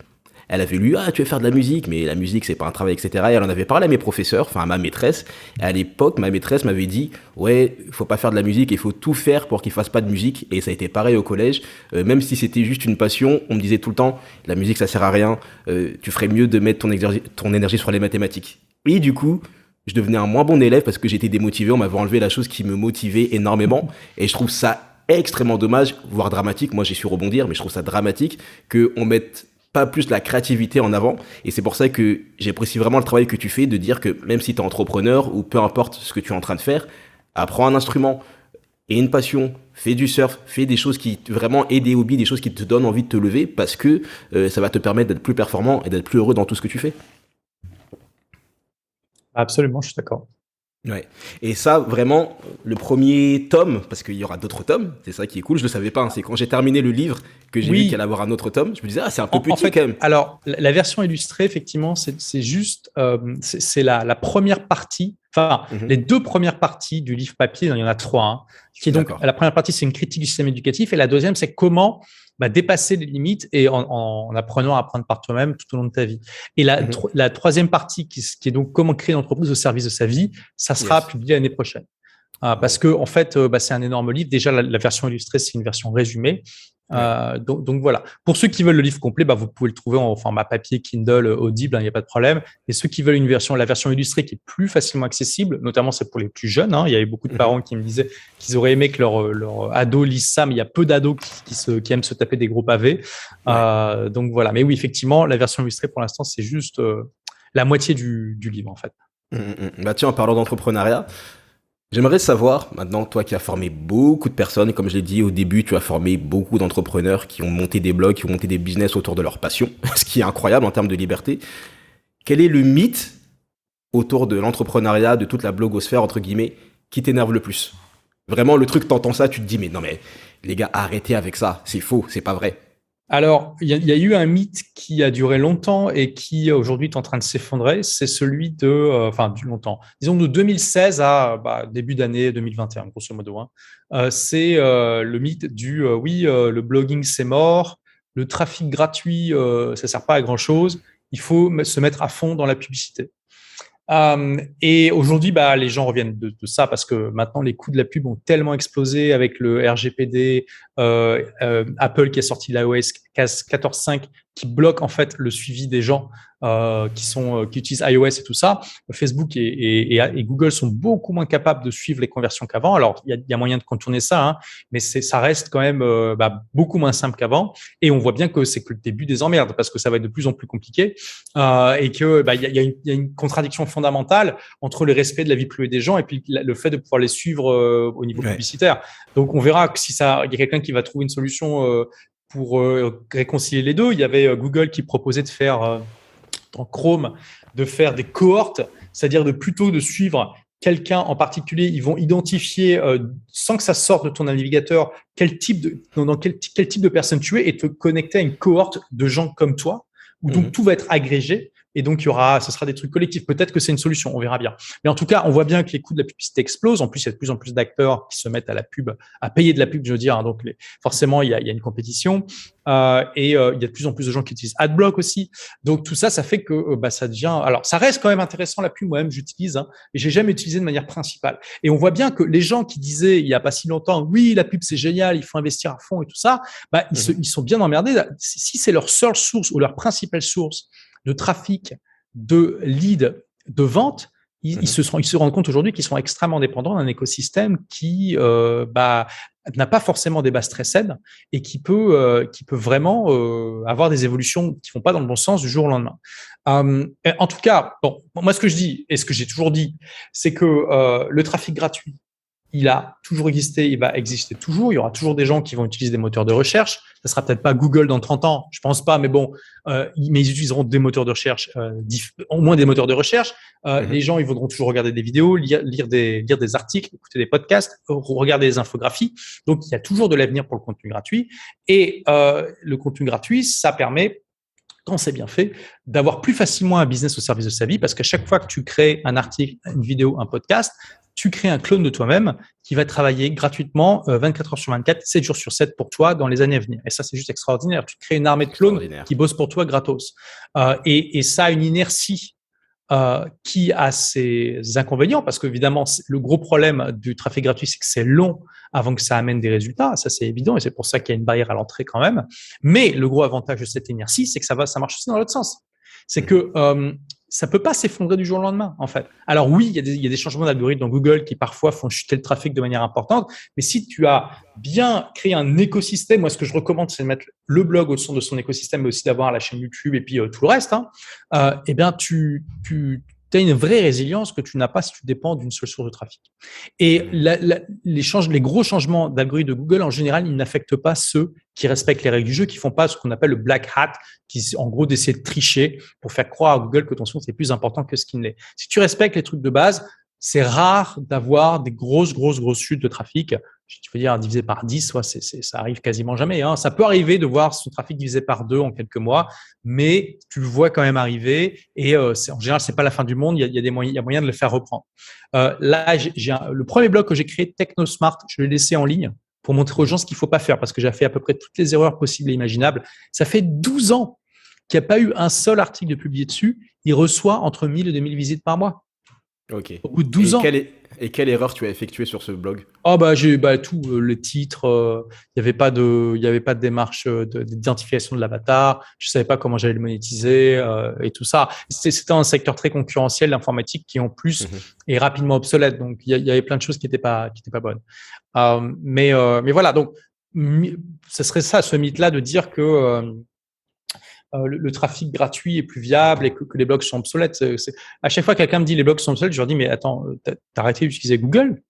S2: Elle avait lu, tu veux faire de la musique, mais la musique, c'est pas un travail, etc. Et elle en avait parlé à mes professeurs, enfin à ma maîtresse. Et à l'époque, ma maîtresse m'avait dit, ouais, faut pas faire de la musique, il faut tout faire pour qu'il fasse pas de musique. Et ça a été pareil au collège. Même si c'était juste une passion, on me disait tout le temps, la musique, ça sert à rien. Tu ferais mieux de mettre ton énergie sur les mathématiques. Et du coup, je devenais un moins bon élève parce que j'étais démotivé. On m'avait enlevé la chose qui me motivait énormément. Et je trouve ça extrêmement dommage, voire dramatique. Moi, j'ai su rebondir, mais je trouve ça dramatique qu'on mette pas plus la créativité en avant. Et c'est pour ça que j'apprécie vraiment le travail que tu fais, de dire que même si tu es entrepreneur ou peu importe ce que tu es en train de faire, apprends un instrument et une passion, fais du surf, fais des choses qui vraiment aident des hobbies, des choses qui te donnent envie de te lever, parce que ça va te permettre d'être plus performant et d'être plus heureux dans tout ce que tu fais.
S1: Absolument, je suis d'accord.
S2: Ouais. Et ça, vraiment, le premier tome, parce qu'il y aura d'autres tomes, c'est ça qui est cool, je le savais pas, hein, c'est quand j'ai terminé le livre que j'ai vu qu'il allait avoir un autre tome, je me disais, c'est un peu petit quand même.
S1: Alors, la version illustrée, effectivement, c'est juste, c'est la première partie, enfin, les deux premières parties du livre papier, il y en a 3, hein, qui est donc, la première partie, c'est une critique du système éducatif, et la deuxième, c'est comment dépasser les limites et en apprenant à apprendre par toi-même tout au long de ta vie. Et la troisième partie, qui est donc comment créer une entreprise au service de sa vie, ça sera publié l'année prochaine. Parce que en fait, c'est un énorme livre. Déjà, la version illustrée, c'est une version résumée. Donc voilà. Pour ceux qui veulent le livre complet, vous pouvez le trouver en format papier, Kindle, Audible, il n'y a pas de problème. Et ceux qui veulent la version illustrée qui est plus facilement accessible, notamment c'est pour les plus jeunes. Il y avait beaucoup de parents qui me disaient qu'ils auraient aimé que leur ado lise ça, mais il y a peu d'ados qui aiment se taper des gros pavés. Donc voilà. Mais oui, effectivement, la version illustrée pour l'instant, c'est juste la moitié du livre en fait.
S2: Tiens, en parlant d'entrepreneuriat, j'aimerais savoir, maintenant, toi qui as formé beaucoup de personnes, comme je l'ai dit au début, tu as formé beaucoup d'entrepreneurs qui ont monté des blogs, qui ont monté des business autour de leur passion, ce qui est incroyable en termes de liberté. Quel est le mythe autour de l'entrepreneuriat, de toute la blogosphère, entre guillemets, qui t'énerve le plus? Vraiment, le truc, t'entends ça, tu te dis, mais non, mais les gars, arrêtez avec ça, c'est faux, c'est pas vrai.
S1: Alors, il y a eu un mythe qui a duré longtemps et qui aujourd'hui est en train de s'effondrer, c'est celui du longtemps, disons de 2016 à début d'année 2021, grosso modo. C'est le mythe le blogging c'est mort, le trafic gratuit ça sert pas à grand chose, il faut se mettre à fond dans la publicité. Et aujourd'hui, les gens reviennent de ça parce que maintenant, les coûts de la pub ont tellement explosé avec le RGPD, Apple qui a sorti l'iOS 14.5 qui bloque en fait le suivi des gens qui utilisent iOS et tout ça. Facebook et Google sont beaucoup moins capables de suivre les conversions qu'avant. Alors, il y a moyen de contourner ça, hein, mais ça reste quand même beaucoup moins simple qu'avant. Et on voit bien que c'est que le début des emmerdes parce que ça va être de plus en plus compliqué et que il y a une contradiction fondamentale entre le respect de la vie privée des gens et puis le fait de pouvoir les suivre au niveau publicitaire. Donc, on verra que si il y a quelqu'un qui va trouver une solution pour réconcilier les deux. Il y avait Google qui proposait de faire dans Chrome, de faire des cohortes, c'est-à-dire plutôt de suivre quelqu'un en particulier. Ils vont identifier, sans que ça sorte de ton navigateur, dans quel type de personne tu es et te connecter à une cohorte de gens comme toi, où donc tout va être agrégé. Et donc, ce sera des trucs collectifs. Peut-être que c'est une solution, on verra bien. Mais en tout cas, on voit bien que les coûts de la publicité explosent. En plus, il y a de plus en plus d'acteurs qui se mettent à la pub, à payer de la pub, je veux dire. Hein. Donc, forcément, il y a une compétition. Et il y a de plus en plus de gens qui utilisent AdBlock aussi. Donc, tout ça, ça fait que ça devient… Alors, ça reste quand même intéressant, la pub. Moi-même, j'utilise, hein, mais j'ai jamais utilisé de manière principale. Et on voit bien que les gens qui disaient il y a pas si longtemps, oui, la pub, c'est génial, il faut investir à fond et tout ça, ils sont bien emmerdés. Si c'est leur seule source ou leur principale source de trafic, de lead, de vente, ils se rendent compte aujourd'hui qu'ils sont extrêmement dépendants d'un écosystème qui n'a pas forcément des bases très saines et qui peut vraiment avoir des évolutions qui vont pas dans le bon sens du jour au lendemain. En tout cas, moi ce que je dis et ce que j'ai toujours dit, c'est que le trafic gratuit, il a toujours existé, il va exister toujours. Il y aura toujours des gens qui vont utiliser des moteurs de recherche. Ça sera peut-être pas Google dans 30 ans, je pense pas, mais bon, mais ils utiliseront des moteurs de recherche, au moins des moteurs de recherche. Les gens, ils voudront toujours regarder des vidéos, lire des articles, écouter des podcasts, regarder des infographies. Donc, il y a toujours de l'avenir pour le contenu gratuit. Et le contenu gratuit, ça permet, quand c'est bien fait, d'avoir plus facilement un business au service de sa vie, parce qu'à chaque fois que tu crées un article, une vidéo, un podcast, tu crées un clone de toi-même qui va travailler gratuitement 24 heures sur 24, 7 jours sur 7 pour toi dans les années à venir. Et ça, c'est juste extraordinaire. Tu crées une armée de clones qui bossent pour toi gratos. Et ça a une inertie qui a ses inconvénients, parce qu'évidemment, le gros problème du trafic gratuit, c'est que c'est long avant que ça amène des résultats. Ça, c'est évident, et c'est pour ça qu'il y a une barrière à l'entrée quand même. Mais le gros avantage de cette inertie, c'est que ça marche aussi dans l'autre sens. C'est que ça peut pas s'effondrer du jour au lendemain, en fait. Alors oui, il y a des changements d'algorithme dans Google qui parfois font chuter le trafic de manière importante, mais si tu as bien créé un écosystème, moi ce que je recommande, c'est de mettre le blog au centre de son écosystème, mais aussi d'avoir la chaîne YouTube et puis tout le reste, eh bien tu as une vraie résilience que tu n'as pas si tu dépends d'une seule source de trafic. Et les gros changements d'algorithme de Google, en général, ils n'affectent pas ceux qui respectent les règles du jeu, qui font pas ce qu'on appelle le black hat, qui en gros d'essayer de tricher pour faire croire à Google que ton source est plus important que ce qu'il l'est. Si tu respectes les trucs de base, c'est rare d'avoir des grosses chutes de trafic. Tu veux dire divisé par 10, ça arrive quasiment jamais. Hein. Ça peut arriver de voir son trafic divisé par 2 en quelques mois, mais tu le vois quand même arriver. Et en général, c'est pas la fin du monde. Il y a moyen de le faire reprendre. Là, le premier blog que j'ai créé, TechnoSmart, je l'ai laissé en ligne pour montrer aux gens ce qu'il faut pas faire, parce que j'ai fait à peu près toutes les erreurs possibles et imaginables. Ça fait 12 ans qu'il n'y a pas eu un seul article de publié dessus. Il reçoit entre 1000 et 2000 visites par mois.
S2: Ok.
S1: Au bout de 12 ans.
S2: Et quelle erreur tu as effectuée sur ce blog?
S1: J'ai tout, les titres, il n'y avait pas de démarche d'identification de l'avatar, je savais pas comment j'allais le monétiser et tout ça. C'était un secteur très concurrentiel, l'informatique, qui en plus est rapidement obsolète. Donc il y avait plein de choses qui étaient pas bonnes. Mais voilà, donc ce serait ça, ce mythe-là de dire que le trafic gratuit est plus viable et que les blogs sont obsolètes. À chaque fois que quelqu'un me dit les blogs sont obsolètes, je leur dis mais attends, t'as arrêté d'utiliser Google?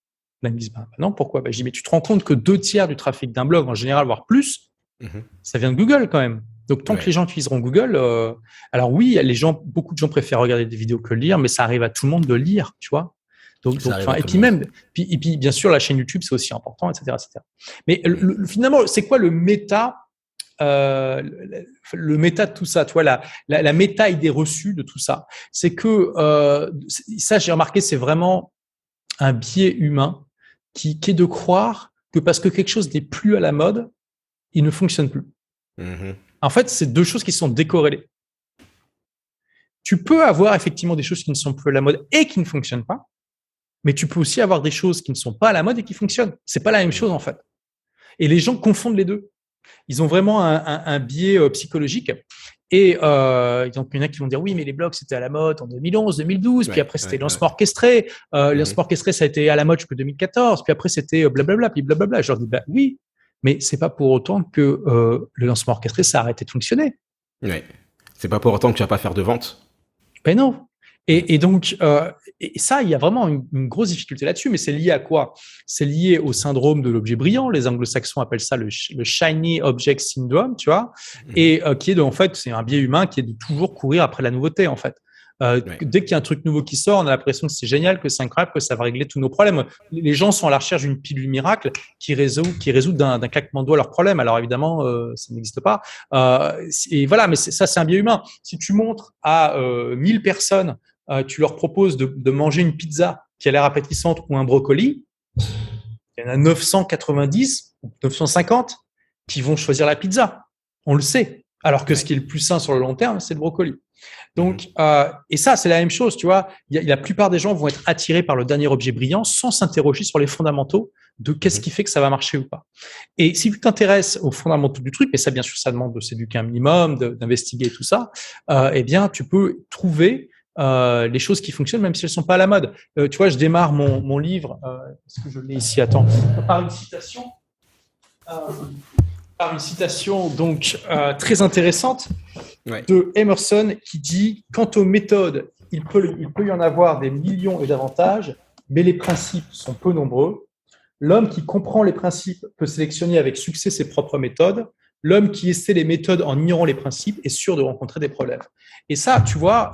S1: Là, ils me disent non, pourquoi? Je dis mais tu te rends compte que 2/3 du trafic d'un blog en général, voire plus, ça vient de Google quand même. Donc tant que les gens utiliseront Google, alors oui, beaucoup de gens préfèrent regarder des vidéos que lire, mais ça arrive à tout le monde de lire, tu vois. Puis bien sûr la chaîne YouTube c'est aussi important, etc. Mais finalement, c'est quoi le méta? Le méta de tout ça, tu vois, la méta idée reçue de tout ça, c'est que ça, j'ai remarqué, c'est vraiment un biais humain qui est de croire que parce que quelque chose n'est plus à la mode, il ne fonctionne plus. En fait, c'est deux choses qui sont décorrélées. tu peux avoir effectivement des choses qui ne sont plus à la mode et qui ne fonctionnent pas, mais tu peux aussi avoir des choses qui ne sont pas à la mode et qui fonctionnent. C'est pas la même chose en fait. Et les gens confondent les deux. Ils ont vraiment un biais psychologique. Et donc, il y en a qui vont dire oui, mais les blogs c'était à la mode en 2011, 2012, puis après c'était lancement orchestré. Lancement orchestré, ça a été à la mode jusqu'en 2014, puis après c'était blablabla, puis blablabla. Je leur dis bah oui, mais c'est pas pour autant que le lancement orchestré ça a arrêté de fonctionner.
S2: Ouais. C'est pas pour autant que tu vas pas faire de vente.
S1: Ben non. Et donc, et ça, il y a vraiment une grosse difficulté là-dessus, mais c'est lié à quoi? C'est lié au syndrome de l'objet brillant. Les anglo-saxons appellent ça le shiny object syndrome, tu vois, et qui est en fait, c'est un biais humain qui est de toujours courir après la nouveauté, en fait. Dès qu'il y a un truc nouveau qui sort, on a l'impression que c'est génial, que c'est incroyable, que ça va régler tous nos problèmes. Les gens sont à la recherche d'une pilule miracle qui résout d'un claquement de doigts leurs problèmes. Alors évidemment, ça n'existe pas. Et voilà, mais ça, c'est un biais humain. Si tu montres à 1000 personnes, tu leur proposes de manger une pizza qui a l'air appétissante ou un brocoli, il y en a 990 ou 950 qui vont choisir la pizza. On le sait. Alors que ce qui est le plus sain sur le long terme, c'est le brocoli. Donc, et ça, c'est la même chose, tu vois. La plupart des gens vont être attirés par le dernier objet brillant sans s'interroger sur les fondamentaux de qu'est-ce qui fait que ça va marcher ou pas. Et si tu t'intéresses aux fondamentaux du truc, et ça, bien sûr, ça demande de s'éduquer un minimum, d'investiguer tout ça, eh bien, tu peux trouver les choses qui fonctionnent, même si elles sont pas à la mode. Tu vois, je démarre mon livre, est-ce que je l'ai ici? Attends, par une citation. Par une citation donc très intéressante de Emerson qui dit « Quant aux méthodes, il peut y en avoir des millions et davantage, mais les principes sont peu nombreux. L'homme qui comprend les principes peut sélectionner avec succès ses propres méthodes. L'homme qui essaie les méthodes en ignorant les principes est sûr de rencontrer des problèmes. » Et ça, tu vois,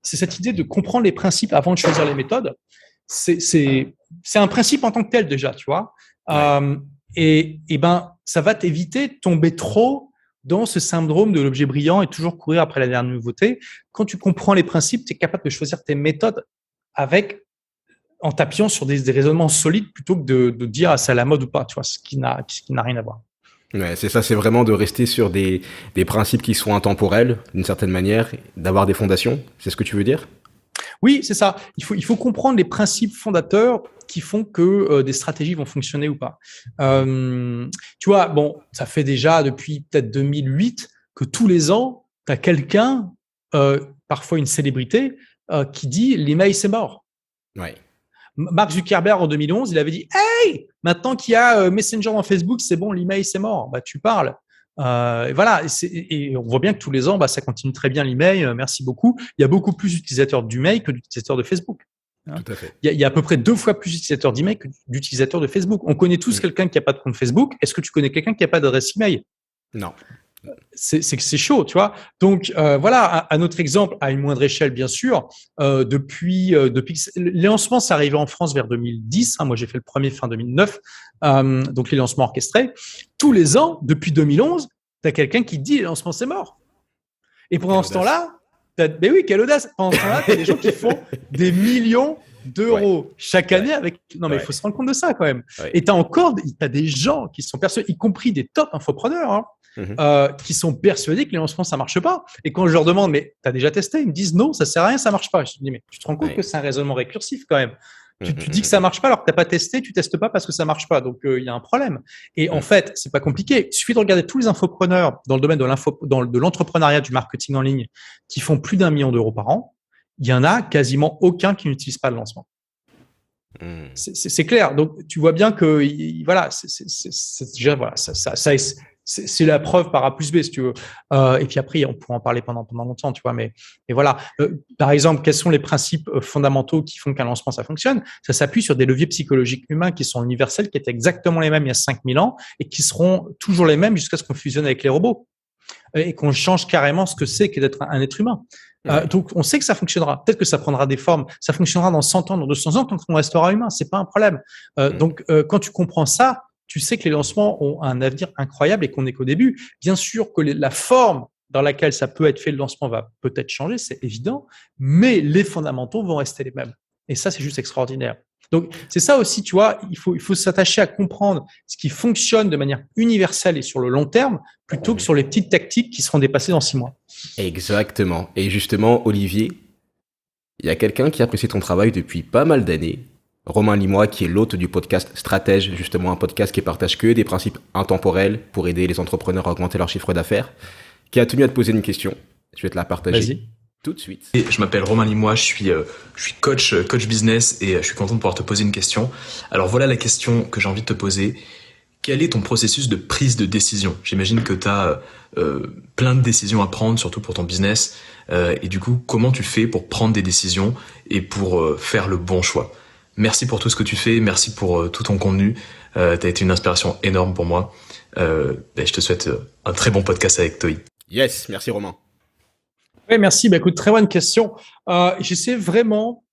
S1: c'est cette idée de comprendre les principes avant de choisir les méthodes. C'est un principe en tant que tel déjà, tu vois. Et ben, ça va t'éviter de tomber trop dans ce syndrome de l'objet brillant et toujours courir après la dernière nouveauté. Quand tu comprends les principes, tu es capable de choisir tes méthodes en t'appuyant sur des raisonnements solides plutôt que de dire c'est à la mode ou pas, tu vois, ce qui n'a rien à voir.
S2: Ouais, c'est ça, c'est vraiment de rester sur des principes qui sont intemporels, d'une certaine manière, d'avoir des fondations. C'est ce que tu veux dire?
S1: Oui, c'est ça. Il faut comprendre les principes fondateurs qui font que des stratégies vont fonctionner ou pas. Tu vois, bon, ça fait déjà depuis peut-être 2008 que tous les ans, tu as quelqu'un, parfois une célébrité, qui dit « l'email, c'est mort ».
S2: Ouais.
S1: Mark Zuckerberg, en 2011, il avait dit « Hey, maintenant qu'il y a Messenger dans Facebook, c'est bon, l'email, c'est mort ». Bah, tu parles. Voilà, et on voit bien que tous les ans, ça continue très bien l'email. Merci beaucoup. Il y a beaucoup plus d'utilisateurs d'email que d'utilisateurs de Facebook.
S2: Tout à fait.
S1: Il y a à peu près 2 fois plus d'utilisateurs d'email que d'utilisateurs de Facebook. On connaît tous quelqu'un qui n'a pas de compte Facebook. Est-ce que tu connais quelqu'un qui n'a pas d'adresse email?
S2: Non.
S1: C'est chaud, tu vois. Donc voilà, un autre exemple à une moindre échelle, bien sûr. Depuis les lancements, ça arrivait en France vers 2010. Moi, j'ai fait le premier fin 2009. Donc les lancements orchestrés. Tous les ans, depuis 2011, tu as quelqu'un qui dit les lancements, c'est mort. Et pendant ce temps-là, mais oui, quelle audace. Pendant ce temps-là, tu as des gens qui font des millions d'euros chaque année avec. Non, mais il faut se rendre compte de ça quand même. Ouais. Et tu as des gens qui sont persuadés, y compris des top infopreneurs, qui sont persuadés que les lancements, ça marche pas. Et quand je leur demande, mais tu as déjà testé? Ils me disent non, ça sert à rien, ça marche pas. Je me dis, mais tu te rends compte que c'est un raisonnement récursif quand même. Tu dis que ça marche pas alors que t'as pas testé, tu testes pas parce que ça marche pas. Donc il y a un problème. Et en fait, c'est pas compliqué. Il suffit de regarder tous les infopreneurs dans le domaine de l'entrepreneuriat, du marketing en ligne, qui font plus d'1 million d'euros par an. Il y en a quasiment aucun qui n'utilise pas le lancement. C'est clair. Donc tu vois bien que voilà, c'est déjà voilà, c'est la preuve par A plus B, si tu veux. Et puis après, on pourra en parler pendant longtemps, tu vois. Mais voilà. Par exemple, quels sont les principes fondamentaux qui font qu'un lancement, ça fonctionne? Ça s'appuie sur des leviers psychologiques humains qui sont universels, qui étaient exactement les mêmes il y a 5000 ans et qui seront toujours les mêmes jusqu'à ce qu'on fusionne avec les robots et qu'on change carrément ce que c'est que d'être un être humain. Donc, on sait que ça fonctionnera. Peut-être que ça prendra des formes. Ça fonctionnera dans 100 ans, dans 200 ans, tant qu'on restera humain. C'est pas un problème. Donc, quand tu comprends ça, tu sais que les lancements ont un avenir incroyable et qu'on n'est qu'au début. Bien sûr que la forme dans laquelle ça peut être fait, le lancement va peut-être changer, c'est évident, mais les fondamentaux vont rester les mêmes. Et ça, c'est juste extraordinaire. Donc, c'est ça aussi, tu vois, il faut s'attacher à comprendre ce qui fonctionne de manière universelle et sur le long terme, plutôt que sur les petites tactiques qui seront dépassées dans 6 mois.
S2: Exactement. Et justement, Olivier, il y a quelqu'un qui apprécie ton travail depuis pas mal d'années. Romain Limois, qui est l'hôte du podcast Stratège, justement un podcast qui partage que des principes intemporels pour aider les entrepreneurs à augmenter leur chiffre d'affaires, qui a tenu à te poser une question. Je vais te la partager.
S1: Vas-y.
S2: Tout de suite.
S3: Et je m'appelle Romain Limois, je suis coach business et je suis content de pouvoir te poser une question. Alors voilà la question que j'ai envie de te poser. Quel est ton processus de prise de décision ? J'imagine que tu as plein de décisions à prendre, surtout pour ton business. Et du coup, comment tu fais pour prendre des décisions et pour faire le bon choix ? Merci pour tout ce que tu fais, merci pour tout ton contenu. Tu as été une inspiration énorme pour moi. Je te souhaite un très bon podcast avec Toi.
S2: Yes, merci Romain.
S1: Oui, merci. Écoute, très bonne question. J'essaie vraiment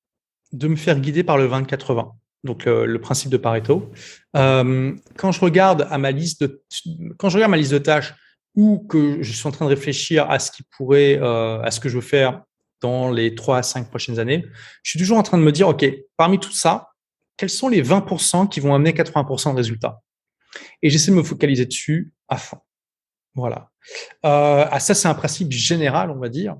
S1: de me faire guider par le 20-80, donc le principe de Pareto. Quand je regarde ma liste de tâches ou que je suis en train de réfléchir à ce à ce que je veux faire dans les 3 à 5 prochaines années, je suis toujours en train de me dire, OK, parmi tout ça, quels sont les 20% qui vont amener 80% de résultats ? Et j'essaie de me focaliser dessus à fond. Voilà. Ça, c'est un principe général, on va dire.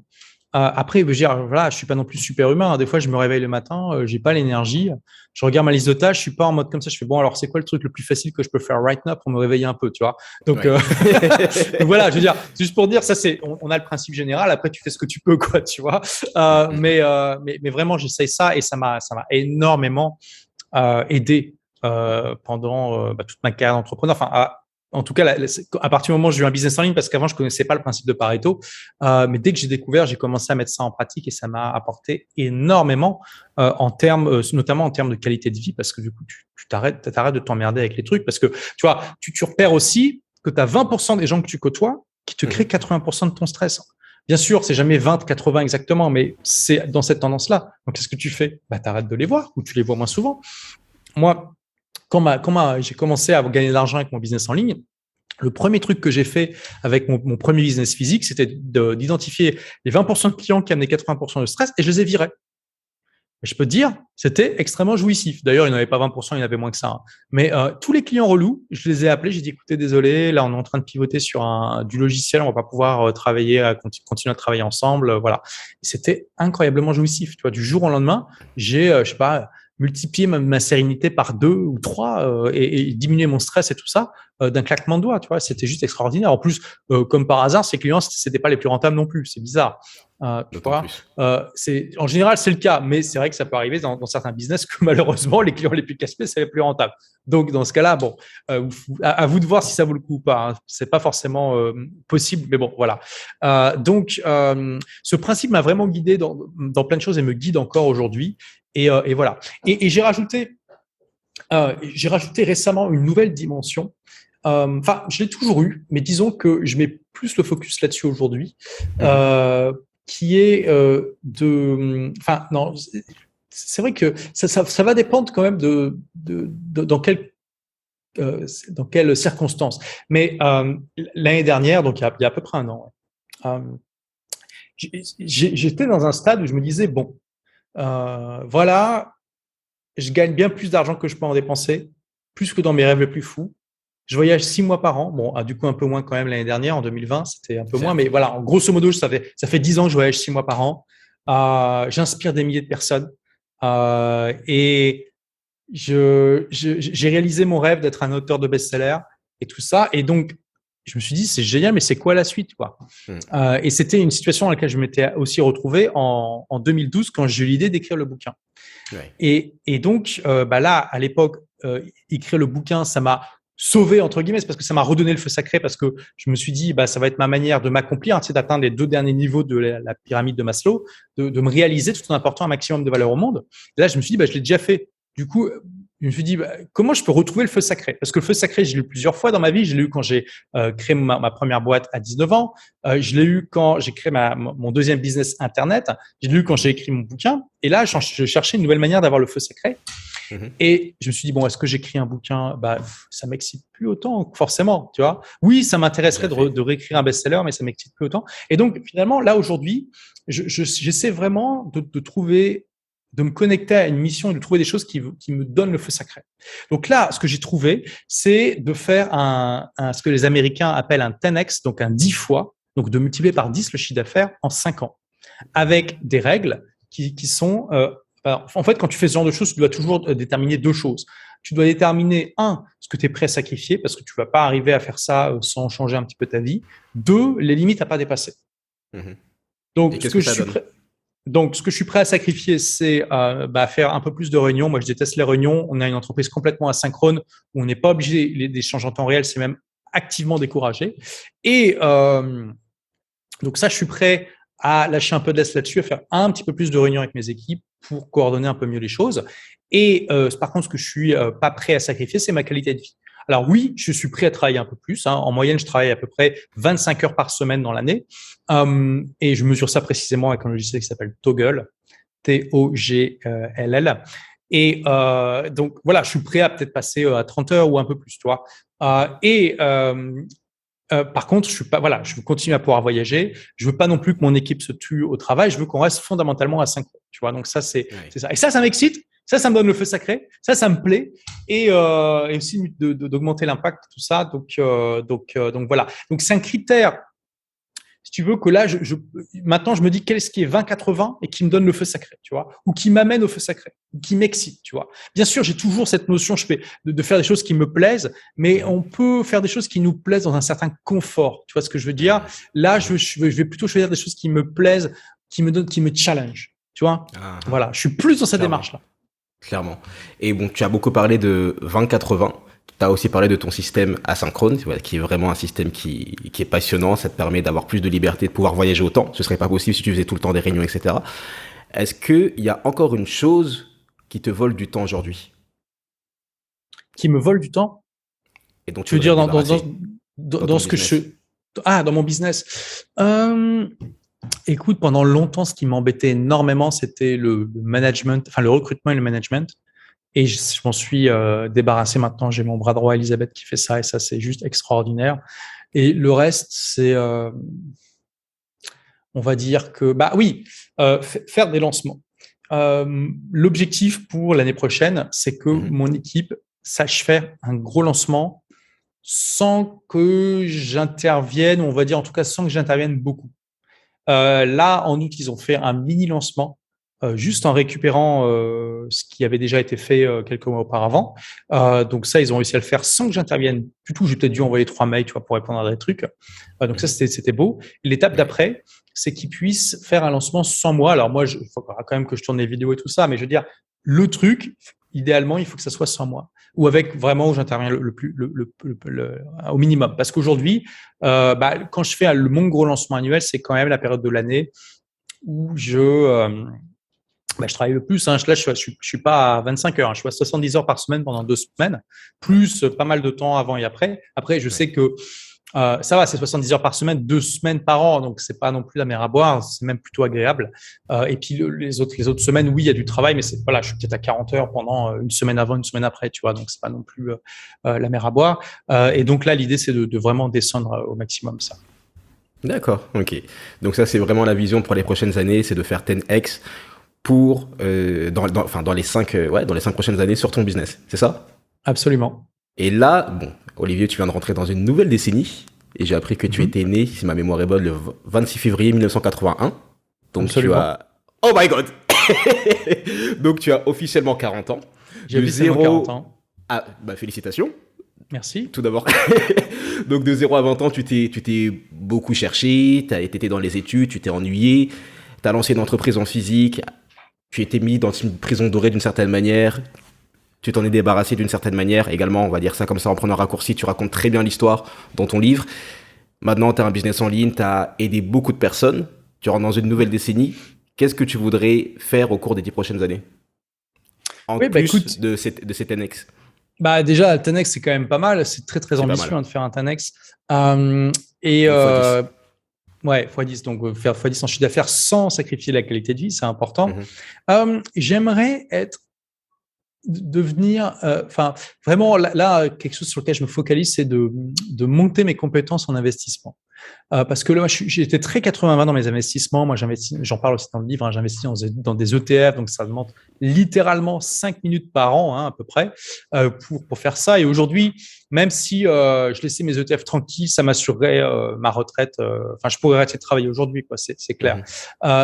S1: Après, je veux dire, voilà, je suis pas non plus super humain. Des fois, je me réveille le matin, j'ai pas l'énergie. Je regarde ma liste de tâches, je suis pas en mode comme ça. Je fais bon, alors c'est quoi le truc le plus facile que je peux faire right now pour me réveiller un peu, tu vois ? Donc,
S2: Ouais.
S1: donc voilà, je veux dire, juste pour dire, ça c'est, on a le principe général. Après, tu fais ce que tu peux, quoi, tu vois. Mais vraiment, j'essaye ça et ça m'a énormément aidé pendant toute ma carrière d'entrepreneur. Enfin, en tout cas, à partir du moment où j'ai eu un business en ligne, parce qu'avant, je connaissais pas le principe de Pareto, mais dès que j'ai découvert, j'ai commencé à mettre ça en pratique et ça m'a apporté énormément notamment en termes de qualité de vie, parce que du coup, tu t'arrêtes de t'emmerder avec les trucs, parce que tu vois, tu repères aussi que tu as 20% des gens que tu côtoies qui te créent 80% de ton stress. Bien sûr, c'est jamais 20, 80 exactement, mais c'est dans cette tendance-là. Donc, qu'est-ce que tu fais ? T'arrêtes de les voir ou tu les vois moins souvent. Moi, quand j'ai commencé à gagner de l'argent avec mon business en ligne, le premier truc que j'ai fait avec mon premier business physique, c'était d'identifier les 20% de clients qui amenaient 80% de stress et je les ai virés. Et je peux te dire, c'était extrêmement jouissif. D'ailleurs, il n'y en avait pas 20%, il y en avait moins que ça. Mais tous les clients relous, je les ai appelés, j'ai dit, écoutez, désolé, là, on est en train de pivoter sur du logiciel, on va pas pouvoir continuer à travailler ensemble. Voilà. Et c'était incroyablement jouissif. Tu vois, du jour au lendemain, j'ai, je sais pas, multiplier ma sérénité par 2 ou 3 et diminuer mon stress et tout ça d'un claquement de doigts, tu vois, c'était juste extraordinaire. En plus, comme par hasard, ces clients, c'était pas les plus rentables non plus, c'est bizarre. Tu vois, en général, c'est le cas, mais c'est vrai que ça peut arriver dans certains business que malheureusement, les clients les plus casse-pieds, c'est les plus rentables. Donc, dans ce cas-là, bon, à vous de voir si ça vaut le coup ou pas. Hein. C'est pas forcément possible, mais bon, voilà. Donc, ce principe m'a vraiment guidé dans plein de choses et me guide encore aujourd'hui. Et voilà. Et j'ai rajouté récemment une nouvelle dimension. Enfin, je l'ai toujours eu, mais disons que je mets plus le focus là-dessus aujourd'hui, qui est enfin, non, c'est vrai que ça va dépendre quand même dans quelles circonstances. Mais l'année dernière, donc il y a à peu près un an, j'étais dans un stade où je me disais bon. Voilà, je gagne bien plus d'argent que je peux en dépenser, plus que dans mes rêves les plus fous. Je voyage 6 mois par an. Bon, du coup, un peu moins quand même l'année dernière, en 2020, c'était un peu moins. Mais voilà, en grosso modo, ça fait 10 ans que je voyage 6 mois par an. J'inspire des milliers de personnes. Et j'ai réalisé mon rêve d'être un auteur de best-seller et tout ça. Et donc, je me suis dit, c'est génial, mais c'est quoi la suite, quoi. Et c'était une situation dans laquelle je m'étais aussi retrouvé en 2012 quand j'ai eu l'idée d'écrire le bouquin. Ouais. Et donc, là, à l'époque, écrire le bouquin, ça m'a sauvé, entre guillemets, parce que ça m'a redonné le feu sacré, parce que je me suis dit, ça va être ma manière de m'accomplir, d'atteindre les 2 derniers niveaux de la pyramide de Maslow, de me réaliser tout en apportant un maximum de valeur au monde. Et là, je me suis dit, je l'ai déjà fait. Du coup, je me suis dit, comment je peux retrouver le feu sacré ? Parce que le feu sacré, je l'ai eu plusieurs fois dans ma vie. Je l'ai eu quand j'ai créé ma première boîte à 19 ans. Je l'ai eu quand j'ai créé mon deuxième business Internet. Je l'ai eu quand j'ai écrit mon bouquin. Et là, je cherchais une nouvelle manière d'avoir le feu sacré. Et je me suis dit, bon, est-ce que j'écris un bouquin ? Ça m'excite plus autant, forcément, tu vois. Oui, ça m'intéresserait de réécrire un best-seller, mais ça m'excite plus autant. Et donc, finalement, là, aujourd'hui, j'essaie vraiment de trouver de me connecter à une mission et de trouver des choses qui me donnent le feu sacré. Donc là, ce que j'ai trouvé, c'est de faire ce que les Américains appellent un 10x, donc un 10 fois, donc de multiplier par 10 le chiffre d'affaires en 5 ans, avec des règles qui sont… en fait, quand tu fais ce genre de choses, tu dois toujours déterminer 2 choses. Tu dois déterminer, 1, ce que tu es prêt à sacrifier, parce que tu ne vas pas arriver à faire ça sans changer un petit peu ta vie. 2, les limites à ne pas dépasser. Donc, ce que je suis prêt à sacrifier, c'est faire un peu plus de réunions. Moi, je déteste les réunions. On a une entreprise complètement asynchrone où on n'est pas obligé d'échanger en temps réel. C'est même activement découragé. Et donc ça, je suis prêt à lâcher un peu de laisse là-dessus, à faire un petit peu plus de réunions avec mes équipes pour coordonner un peu mieux les choses. Et par contre, ce que je suis pas prêt à sacrifier, c'est ma qualité de vie. Alors oui, je suis prêt à travailler un peu plus. En moyenne, je travaille à peu près 25 heures par semaine dans l'année. Et je mesure ça précisément avec un logiciel qui s'appelle Toggl, Toggll. Et donc, voilà, je suis prêt à peut-être passer à 30 heures ou un peu plus, tu vois. Par contre, je veux continuer à pouvoir voyager. Je veux pas non plus que mon équipe se tue au travail. Je veux qu'on reste fondamentalement asynchrone, tu vois. Donc ça, c'est ça. Et ça m'excite. Ça me donne le feu sacré. Ça me plaît. Et aussi d'augmenter l'impact, tout ça. Donc voilà. Donc c'est un critère. Si tu veux que là, maintenant, je me dis qu'est-ce qui est 20-80 et qui me donne le feu sacré, tu vois, ou qui m'amène au feu sacré, ou qui m'excite, tu vois. Bien sûr, j'ai toujours cette notion, de faire des choses qui me plaisent, mais on peut faire des choses qui nous plaisent dans un certain confort. Tu vois ce que je veux dire? Là, je vais plutôt choisir des choses qui me plaisent, qui me challenge, tu vois. Voilà, je suis plus dans cette démarche-là.
S2: Clairement. Et bon, tu as beaucoup parlé de 20-80. Tu as aussi parlé de ton système asynchrone, qui est vraiment un système qui est passionnant. Ça te permet d'avoir plus de liberté, de pouvoir voyager autant. Ce serait pas possible si tu faisais tout le temps des réunions, etc. Est-ce qu'il y a encore une chose qui te vole du temps aujourd'hui?
S1: Qui me vole du temps?
S2: Et donc
S1: tu veux dire dans ce que je… dans mon business. Écoute, pendant longtemps, ce qui m'embêtait énormément, c'était le management, enfin le recrutement et le management. Et je m'en suis débarrassé maintenant. J'ai mon bras droit, Elisabeth, qui fait ça. Et ça, c'est juste extraordinaire. Et le reste, c'est… on va dire que… faire des lancements. L'objectif pour l'année prochaine, c'est que mon équipe sache faire un gros lancement sans que j'intervienne, on va dire en tout cas sans que j'intervienne beaucoup. Là, en août, ils ont fait un mini-lancement juste en récupérant ce qui avait déjà été fait quelques mois auparavant. Donc ça, ils ont réussi à le faire sans que j'intervienne du tout. J'ai peut-être dû envoyer 3 mails, tu vois, pour répondre à des trucs. Donc ça, c'était beau. L'étape d'après, c'est qu'ils puissent faire un lancement sans moi. Alors moi, il faut quand même que je tourne les vidéos et tout ça, mais je veux dire, le truc, idéalement, il faut que ça soit sans moi ou avec vraiment où j'interviens au minimum. Parce qu'aujourd'hui, quand je fais mon gros lancement annuel, c'est quand même la période de l'année où je travaille le plus. Là, je suis pas à 25 heures. Je suis à 70 heures par semaine pendant 2 semaines, plus pas mal de temps avant et après. Après, je sais que ça va, c'est 70 heures par semaine, 2 semaines par an, donc c'est pas non plus la mer à boire, c'est même plutôt agréable. Et puis les autres semaines, oui, il y a du travail, mais je suis peut-être à 40 heures pendant une semaine avant, une semaine après, tu vois, donc c'est pas non plus la mer à boire. Et donc là, l'idée, c'est de vraiment descendre au maximum ça.
S2: D'accord, ok. Donc ça, c'est vraiment la vision pour les prochaines années, c'est de faire 10x pour dans les 5 prochaines années sur ton business, c'est ça?
S1: Absolument.
S2: Et là, bon, Olivier, tu viens de rentrer dans une nouvelle décennie et j'ai appris que tu étais né, si ma mémoire est bonne, le 26 février 1981. Donc
S1: absolument.
S2: Tu as… Oh my God. Donc tu as officiellement 40 ans.
S1: J'ai officiellement 40 ans.
S2: Ah, félicitations.
S1: Merci.
S2: Tout d'abord. Donc de 0 à 20 ans, tu t'es beaucoup cherché, tu as été dans les études, tu t'es ennuyé, tu as lancé une entreprise en physique, tu étais mis dans une prison dorée d'une certaine manière. Tu t'en es débarrassé d'une certaine manière. Également, on va dire ça comme ça en prenant un raccourci, tu racontes très bien l'histoire dans ton livre. Maintenant, tu as un business en ligne, tu as aidé beaucoup de personnes. Tu rentres dans une nouvelle décennie. Qu'est-ce que tu voudrais faire au cours des 10 prochaines années en plus de cette 10x?
S1: Déjà, le 10x, c'est quand même pas mal. C'est très, très ambitieux de faire un 10x. x10. Donc, faire x10 en chiffre d'affaires sans sacrifier la qualité de vie, c'est important. J'aimerais devenir, vraiment là, quelque chose sur lequel je me focalise, c'est de monter mes compétences en investissement. Parce que là, j'étais très 80-20 dans mes investissements. Moi, j'en parle aussi dans le livre, hein, j'investis dans des ETF, donc ça demande littéralement 5 minutes par an, hein, à peu près, pour faire ça. Et aujourd'hui, même si je laissais mes ETF tranquilles, ça m'assurerait ma retraite. Enfin, je pourrais arrêter de travailler aujourd'hui, quoi, c'est clair.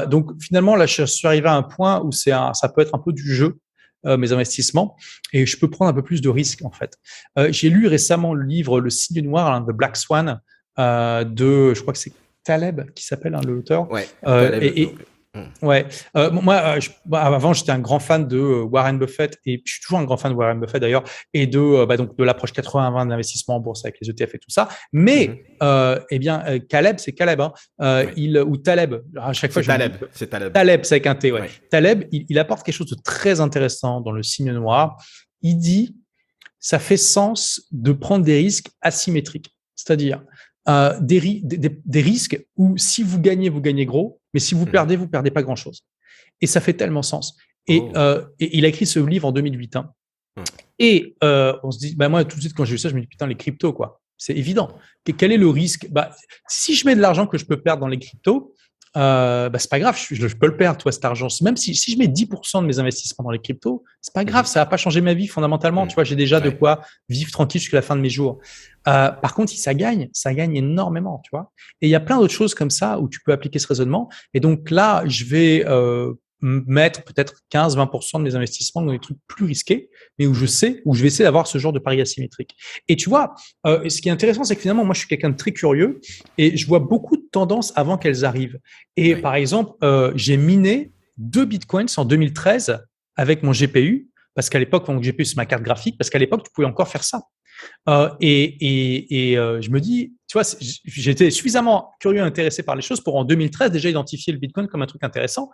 S1: Donc, finalement, là, je suis arrivé à un point où ça peut être un peu du jeu. Mes investissements, et je peux prendre un peu plus de risques, en fait. J'ai lu récemment le livre Le Signe Noir, hein, The Black Swan, je crois que c'est Taleb qui s'appelle, hein, l'auteur.
S2: Ouais. Taleb,
S1: ouais. Moi, avant, j'étais un grand fan de Warren Buffett, et je suis toujours un grand fan de Warren Buffett d'ailleurs, et donc de l'approche 80-20 de l'investissement en bourse avec les ETF et tout ça. Mais Caleb, c'est Caleb, hein, ou Taleb. À chaque fois,
S2: c'est Taleb.
S1: Taleb, c'est avec un T. Ouais. Taleb, il apporte quelque chose de très intéressant dans Le Signe Noir. Il dit, ça fait sens de prendre des risques asymétriques, c'est-à-dire des risques où si vous gagnez gros, mais si vous perdez pas grand-chose. Et ça fait tellement sens. Et il a écrit ce livre en 2008. Hein. Et on se dit, moi, tout de suite, quand j'ai vu ça, je me dis, putain, les cryptos, quoi. C'est évident. Quel est le risque? Si je mets de l'argent que je peux perdre dans les cryptos, c'est pas grave, je peux le perdre, toi, cet argent. Même si je mets 10% de mes investissements dans les cryptos, c'est pas grave, ça va pas changer ma vie fondamentalement. Tu vois, j'ai déjà de quoi vivre tranquille jusqu'à la fin de mes jours. Par contre, si ça gagne énormément, tu vois. Et il y a plein d'autres choses comme ça où tu peux appliquer ce raisonnement. Et donc là, je vais mettre peut-être 15-20% de mes investissements dans des trucs plus risqués, mais où je vais essayer d'avoir ce genre de pari asymétrique. Et tu vois, ce qui est intéressant, c'est que finalement, moi, je suis quelqu'un de très curieux et je vois beaucoup de tendances avant qu'elles arrivent. Et par exemple, j'ai miné 2 bitcoins en 2013 avec mon GPU, parce qu'à l'époque, mon GPU, c'est ma carte graphique, parce qu'à l'époque, tu pouvais encore faire ça. Je me dis, tu vois, j'étais suffisamment curieux et intéressé par les choses pour en 2013 déjà identifier le Bitcoin comme un truc intéressant,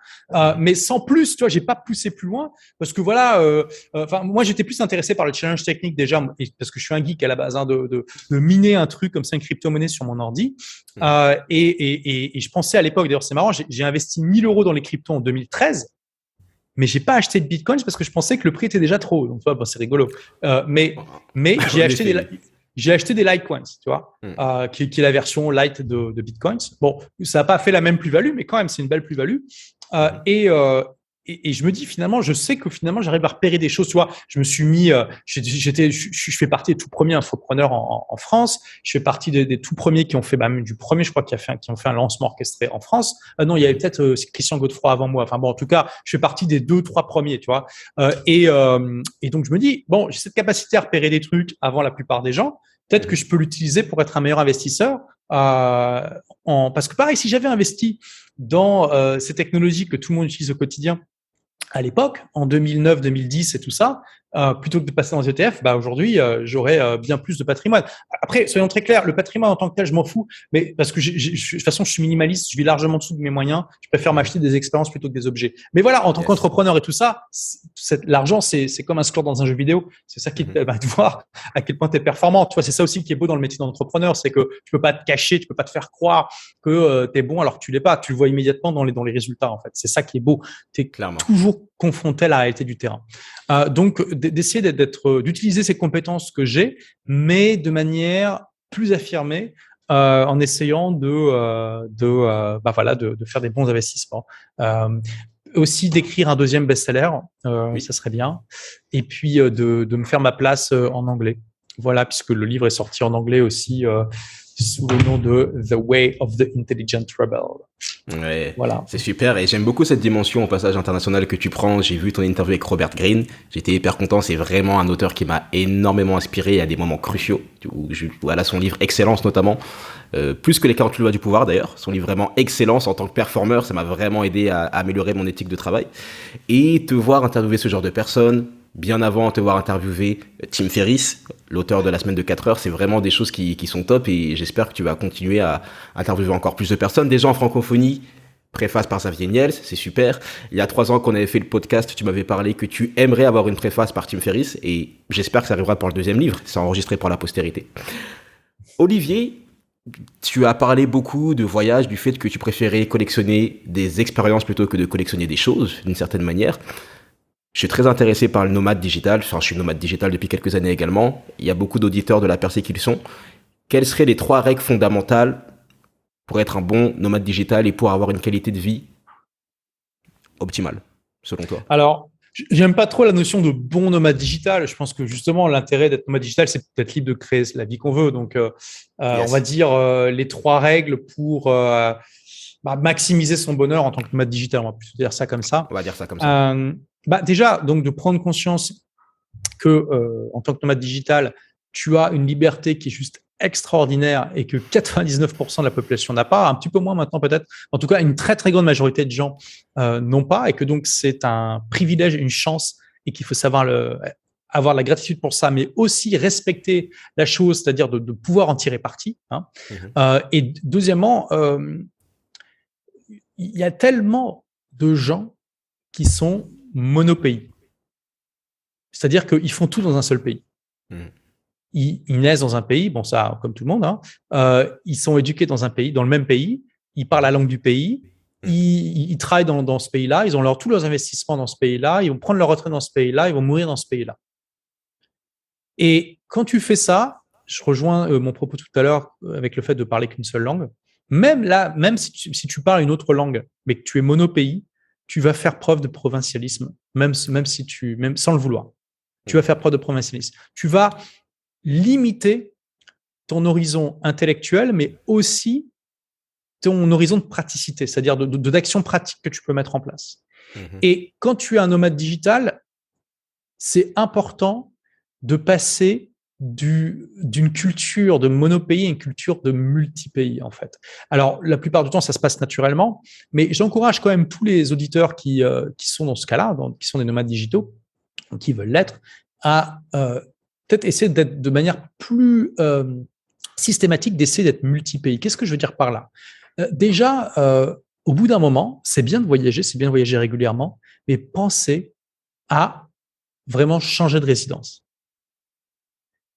S1: mais sans plus, tu vois, j'ai pas poussé plus loin parce que voilà, moi j'étais plus intéressé par le challenge technique déjà parce que je suis un geek à la base, hein, de miner un truc comme ça, une crypto-monnaie sur mon ordi, et je pensais à l'époque, d'ailleurs c'est marrant, j'ai investi 1 000 € dans les cryptos en 2013. Mais j'ai pas acheté de Bitcoin parce que je pensais que le prix était déjà trop haut. Donc, tu vois, c'est rigolo. Mais j'ai acheté des Litecoins, tu vois, qui est la version light de Bitcoins. Bon, ça n'a pas fait la même plus-value, mais quand même, c'est une belle plus-value. Et je me dis finalement, je sais que finalement, j'arrive à repérer des choses. Tu vois, je me suis mis, je fais partie des tout premiers infopreneurs en France. Je fais partie des tout premiers qui ont fait, même du premier, je crois, qui ont fait un lancement orchestré en France. Non, il y avait peut-être Christian Godefroy avant moi. Enfin bon, en tout cas, je fais partie des 2-3 premiers, tu vois. Et donc je me dis, bon, j'ai cette capacité à repérer des trucs avant la plupart des gens. Peut-être que je peux l'utiliser pour être un meilleur investisseur. Parce que pareil, si j'avais investi dans ces technologies que tout le monde utilise au quotidien à l'époque, en 2009, 2010 et tout ça, plutôt que de passer dans les ETF, aujourd'hui, j'aurais bien plus de patrimoine. Après, soyons très clairs, le patrimoine en tant que tel, je m'en fous, mais parce que de toute façon, je suis minimaliste, je vis largement en dessous de mes moyens, je préfère m'acheter des expériences plutôt que des objets. Mais voilà, en tant qu'entrepreneur et tout ça, l'argent, c'est comme un score dans un jeu vidéo. C'est ça qui te permet de voir à quel point tu es performant. Tu vois, c'est ça aussi qui est beau dans le métier d'entrepreneur, c'est que tu peux pas te cacher, tu peux pas te faire croire que tu es bon alors que tu l'es pas. Tu le vois immédiatement dans les résultats, en fait. C'est ça qui est beau. Tu es toujours confronté à la réalité du terrain. Donc, d'essayer d'utiliser ces compétences que j'ai, mais de manière plus affirmée, en essayant de faire des bons investissements. Aussi d'écrire un 2e best-seller, ça serait bien. Et puis de me faire ma place en anglais. Voilà, puisque le livre est sorti en anglais aussi sous le nom de The Way of the Intelligent Rebel.
S2: Ouais, voilà. C'est super et j'aime beaucoup cette dimension au passage international que tu prends. J'ai vu ton interview avec Robert Greene, j'étais hyper content, c'est vraiment un auteur qui m'a énormément inspiré à des moments cruciaux. Voilà, son livre Excellence notamment, plus que les 48 lois du pouvoir d'ailleurs, son livre vraiment Excellence en tant que performeur, ça m'a vraiment aidé à améliorer mon éthique de travail. Et te voir interviewer ce genre de personnes, bien avant te voir interviewer Tim Ferriss, l'auteur de La Semaine de 4 heures, c'est vraiment des choses qui sont top et j'espère que tu vas continuer à interviewer encore plus de personnes. Déjà en francophonie, préface par Xavier Niels, c'est super. Il y a 3 ans qu'on avait fait le podcast, tu m'avais parlé que tu aimerais avoir une préface par Tim Ferriss et j'espère que ça arrivera pour le 2e livre, c'est enregistré pour la postérité. Olivier, tu as parlé beaucoup de voyages, du fait que tu préférais collectionner des expériences plutôt que de collectionner des choses, d'une certaine manière. Je suis très intéressé par le nomade digital. Enfin, je suis nomade digital depuis quelques années également. Il y a beaucoup d'auditeurs de la percée qui le sont. Quelles seraient les 3 règles fondamentales pour être un bon nomade digital et pour avoir une qualité de vie optimale, selon toi?
S1: Alors, j'aime pas trop la notion de bon nomade digital. Je pense que justement, l'intérêt d'être nomade digital, c'est d'être libre de créer la vie qu'on veut. Donc, on va dire les 3 règles pour maximiser son bonheur en tant que nomade digital. On va plutôt dire ça comme ça.
S2: On va dire ça comme ça.
S1: Déjà, donc, de prendre conscience que en tant que nomade digital, tu as une liberté qui est juste extraordinaire et que 99% de la population n'a pas, un petit peu moins maintenant peut-être, en tout cas une très très grande majorité de gens n'ont pas, et que donc c'est un privilège, une chance, et qu'il faut savoir avoir la gratitude pour ça, mais aussi respecter la chose, c'est-à-dire de pouvoir en tirer parti. Et deuxièmement, il y a tellement de gens qui sont monopays. C'est-à-dire qu'ils font tout dans un seul pays. Ils naissent dans un pays, bon ça comme tout le monde, ils sont éduqués dans un pays, dans le même pays, ils parlent la langue du pays, ils travaillent dans ce pays-là, ils ont tous leurs investissements dans ce pays-là, ils vont prendre leur retraite dans ce pays-là, ils vont mourir dans ce pays-là. Et quand tu fais ça, je rejoins mon propos tout à l'heure avec le fait de parler qu'une seule langue, même si tu parles une autre langue, mais que tu es monopays, tu vas faire preuve de provincialisme, même sans le vouloir. Tu vas faire preuve de provincialisme. Tu vas limiter ton horizon intellectuel, mais aussi ton horizon de praticité, c'est-à-dire d'action pratique que tu peux mettre en place. Et quand tu es un nomade digital, c'est important de passer d'une culture de monopays à une culture de multipays, en fait. Alors, la plupart du temps, ça se passe naturellement, mais j'encourage quand même tous les auditeurs qui sont dans ce cas-là, qui sont des nomades digitaux, qui veulent l'être, à peut-être essayer d'être de manière plus systématique, d'essayer d'être multipays. Qu'est-ce que je veux dire par là? Déjà, au bout d'un moment, c'est bien de voyager régulièrement, mais pensez à vraiment changer de résidence.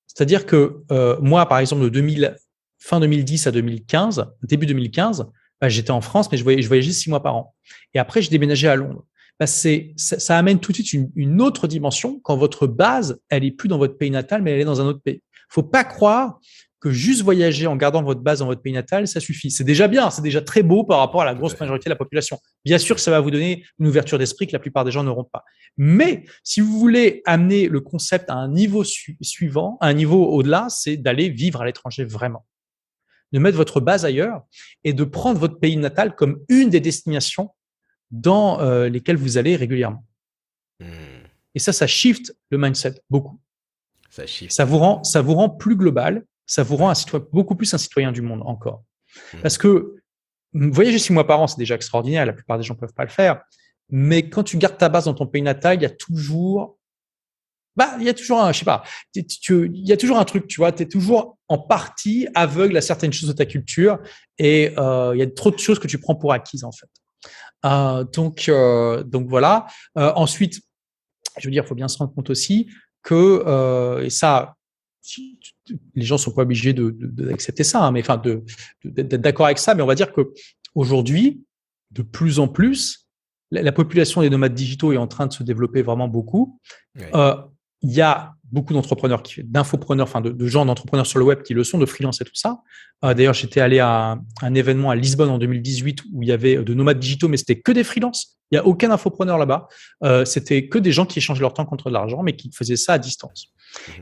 S1: C'est-à-dire que moi, par exemple, de fin 2010 à 2015, début 2015, j'étais en France, mais je voyageais 6 mois par an. Et après, j'ai déménagé à Londres. Ça amène tout de suite une autre dimension quand votre base, elle est plus dans votre pays natal, mais elle est dans un autre pays. Faut pas croire que juste voyager en gardant votre base dans votre pays natal, ça suffit. C'est déjà bien, c'est déjà très beau par rapport à la grosse majorité de la population. Bien sûr que ça va vous donner une ouverture d'esprit que la plupart des gens n'auront pas. Mais si vous voulez amener le concept à un niveau suivant, à un niveau au-delà, c'est d'aller vivre à l'étranger vraiment. De mettre votre base ailleurs et de prendre votre pays natal comme une des destinations dans lesquelles vous allez régulièrement. Et ça shift le mindset beaucoup. Ça vous rend plus global, ça vous rend beaucoup plus un citoyen du monde encore. Parce que voyager 6 mois par an, c'est déjà extraordinaire, la plupart des gens ne peuvent pas le faire, mais quand tu gardes ta base dans ton pays natal, il y a toujours un truc, tu vois, tu es toujours en partie aveugle à certaines choses de ta culture et il y a trop de choses que tu prends pour acquises en fait. Donc voilà. Ensuite, je veux dire, il faut bien se rendre compte aussi que, et ça, les gens sont pas obligés d'accepter ça, hein, mais enfin d'être d'accord avec ça, mais on va dire que aujourd'hui, de plus en plus, la population des nomades digitaux est en train de se développer vraiment beaucoup. Il y a beaucoup d'entrepreneurs, d'infopreneurs, enfin de gens d'entrepreneurs sur le web qui le sont, de freelance et tout ça. D'ailleurs, j'étais allé à un événement à Lisbonne en 2018 où il y avait de nomades digitaux, mais c'était que des freelances. Il n'y a aucun infopreneur là-bas. C'était que des gens qui échangent leur temps contre de l'argent, mais qui faisaient ça à distance.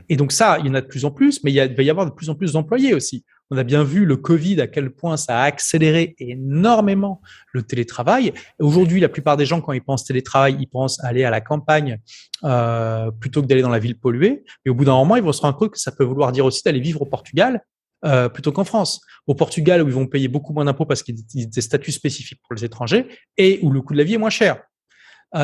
S1: Et donc ça, il y en a de plus en plus, mais il va y avoir de plus en plus d'employés aussi. On a bien vu le Covid, à quel point ça a accéléré énormément le télétravail. Aujourd'hui, la plupart des gens, quand ils pensent télétravail, ils pensent aller à la campagne plutôt que d'aller dans la ville polluée. Et au bout d'un moment, ils vont se rendre compte que ça peut vouloir dire aussi d'aller vivre au Portugal plutôt qu'en France. Au Portugal, où ils vont payer beaucoup moins d'impôts parce qu'il y a des statuts spécifiques pour les étrangers et où le coût de la vie est moins cher.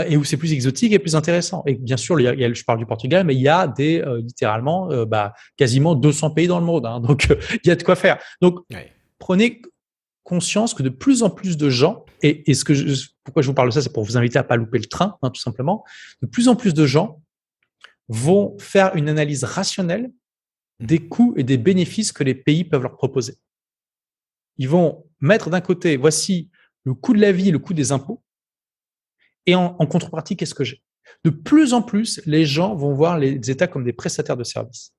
S1: Et où c'est plus exotique et plus intéressant. Et bien sûr, je parle du Portugal, mais il y a littéralement quasiment 200 pays dans le monde. Hein, donc, il y a de quoi faire. Donc, prenez conscience que de plus en plus de gens, et pourquoi je vous parle de ça, c'est pour vous inviter à pas louper le train, hein, tout simplement. De plus en plus de gens vont faire une analyse rationnelle des coûts et des bénéfices que les pays peuvent leur proposer. Ils vont mettre d'un côté, voici le coût de la vie et le coût des impôts, et en contrepartie, qu'est-ce que j'ai? De plus en plus, les gens vont voir les États comme des prestataires de services.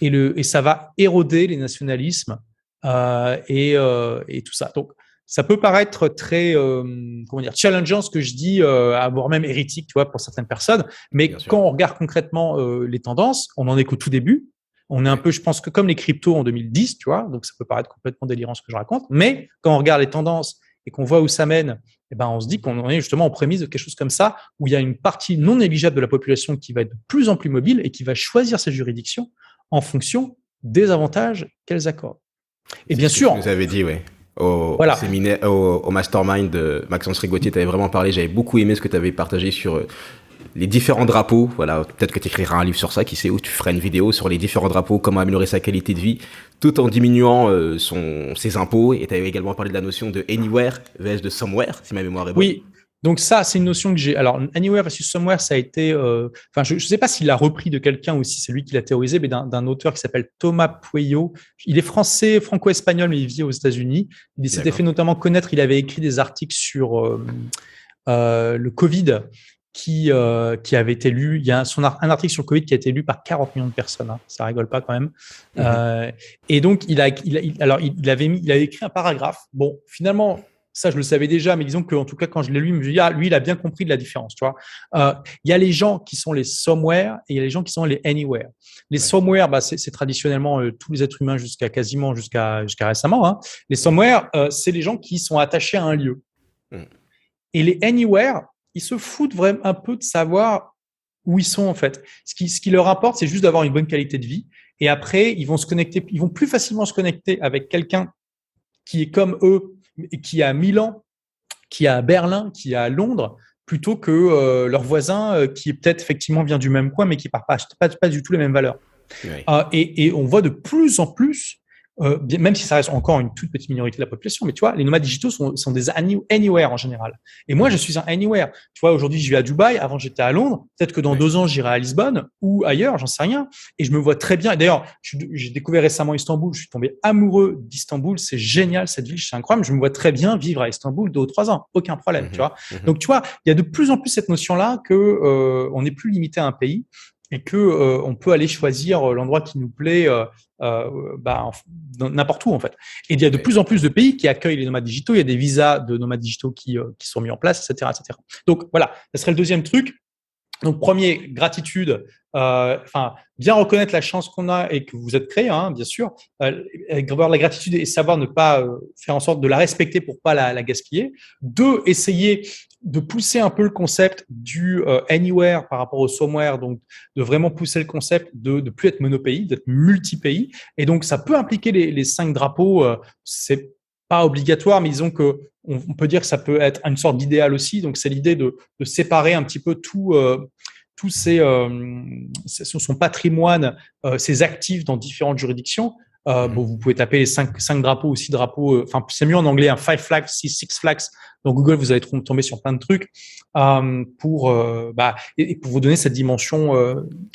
S1: Et ça va éroder les nationalismes et tout ça. Donc, ça peut paraître très challengeant ce que je dis, voire même hérétique, tu vois, pour certaines personnes. Mais quand on regarde concrètement les tendances, on en est qu'au tout début. On est un peu, je pense que comme les cryptos en 2010, tu vois, donc ça peut paraître complètement délirant ce que je raconte. Mais quand on regarde les tendances et qu'on voit où ça mène, eh ben, on se dit qu'on est justement en prémisse de quelque chose comme ça, où il y a une partie non négligeable de la population qui va être de plus en plus mobile et qui va choisir ses juridictions en fonction des avantages qu'elles accordent. Et bien sûr,
S2: vous avez dit, au séminaire, au mastermind de Maxence Rigotier, tu avais vraiment parlé. J'avais beaucoup aimé ce que tu avais partagé sur les différents drapeaux. Voilà, peut-être que tu écriras un livre sur ça, qui sait, où tu feras une vidéo sur les différents drapeaux, comment améliorer sa qualité de vie, tout en diminuant ses impôts. Et tu avais également parlé de la notion de anywhere vs de somewhere, si ma mémoire est bonne.
S1: Oui. Donc ça, c'est une notion que j'ai. Alors, anywhere versus somewhere, ça a été. Je ne sais pas s'il l'a repris de quelqu'un ou si c'est lui qui l'a théorisé, mais d'un auteur qui s'appelle Thomas Pueyo. Il est français, franco-espagnol, mais il vit aux États-Unis. Il s'était fait notamment connaître. Il avait écrit des articles sur le Covid qui avait été lu. Il y a un article sur le Covid qui a été lu par 40 millions de personnes. Hein. Ça rigole pas quand même. Et donc, il avait écrit un paragraphe. Bon, finalement. Ça, je le savais déjà, mais disons qu'en tout cas, quand je l'ai lu, je me dis, lui, il a bien compris de la différence. Tu vois, il y a les gens qui sont les somewhere et il y a les gens qui sont les anywhere. Les somewhere, c'est traditionnellement tous les êtres humains jusqu'à récemment. Hein. Les somewhere, c'est les gens qui sont attachés à un lieu. Et les anywhere, ils se foutent vraiment un peu de savoir où ils sont en fait. Ce qui leur importe, c'est juste d'avoir une bonne qualité de vie. Et après, ils vont plus facilement se connecter avec quelqu'un qui est comme eux, qui est à Milan, qui est à Berlin, qui est à Londres, plutôt que leur voisin qui peut-être effectivement vient du même coin, mais qui ne partage pas du tout les mêmes valeurs. Et on voit de plus en plus, même si ça reste encore une toute petite minorité de la population, mais tu vois, les nomades digitaux sont des anywhere en général. Et moi, je suis un anywhere. Tu vois, aujourd'hui, je vis à Dubaï. Avant, j'étais à Londres. Peut-être que dans 2 ans, j'irai à Lisbonne ou ailleurs, j'en sais rien. Et je me vois très bien. Et d'ailleurs, j'ai découvert récemment Istanbul. Je suis tombé amoureux d'Istanbul. C'est génial, cette ville. C'est incroyable. Je me vois très bien vivre à Istanbul 2 ou 3 ans. Aucun problème, tu vois. Donc, tu vois, il y a de plus en plus cette notion-là que on n'est plus limité à un pays et que on peut aller choisir l'endroit qui nous plaît n'importe où en fait. Et il y a de plus en plus de pays qui accueillent les nomades digitaux. Il y a des visas de nomades digitaux qui sont mis en place, etc., etc. Donc voilà, ce serait le deuxième truc. Donc premier, gratitude. Bien reconnaître la chance qu'on a et que vous êtes créé, hein, bien sûr. Avoir la gratitude et savoir ne pas faire en sorte de la respecter pour pas la gaspiller. 2, essayer de pousser un peu le concept du anywhere par rapport au somewhere, donc de vraiment pousser le concept de plus être monopays, d'être multi-pays. Et donc, ça peut impliquer les 5 drapeaux. C'est pas obligatoire, mais disons que on peut dire que ça peut être une sorte d'idéal aussi. Donc, c'est l'idée de séparer un petit peu tous son patrimoine, ses actifs dans différentes juridictions. Vous pouvez taper les 5 drapeaux ou 6 drapeaux. C'est mieux en anglais, 5 flags, 6 flags. Dans Google, vous allez tomber sur plein de trucs pour vous donner cette dimension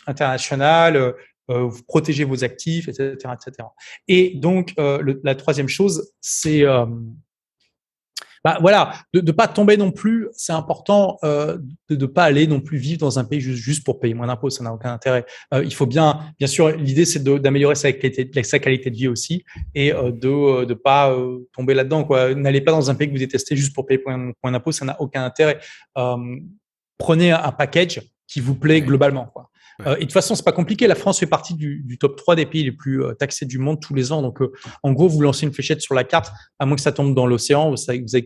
S1: internationale, vous protéger vos actifs, etc., etc. Et donc, la troisième chose, c'est de ne pas tomber non plus. C'est important de ne pas aller non plus vivre dans un pays juste pour payer moins d'impôts. Ça n'a aucun intérêt. Il faut bien sûr, l'idée c'est d'améliorer sa qualité de vie aussi et de pas tomber là-dedans. N'allez pas dans un pays que vous détestez juste pour payer moins d'impôts. Ça n'a aucun intérêt. Prenez un package qui vous plaît globalement. Et de toute façon, c'est pas compliqué. La France fait partie du top 3 des pays les plus taxés du monde tous les ans. Donc, en gros, vous lancez une fléchette sur la carte, à moins que ça tombe dans l'océan, vous avez c'est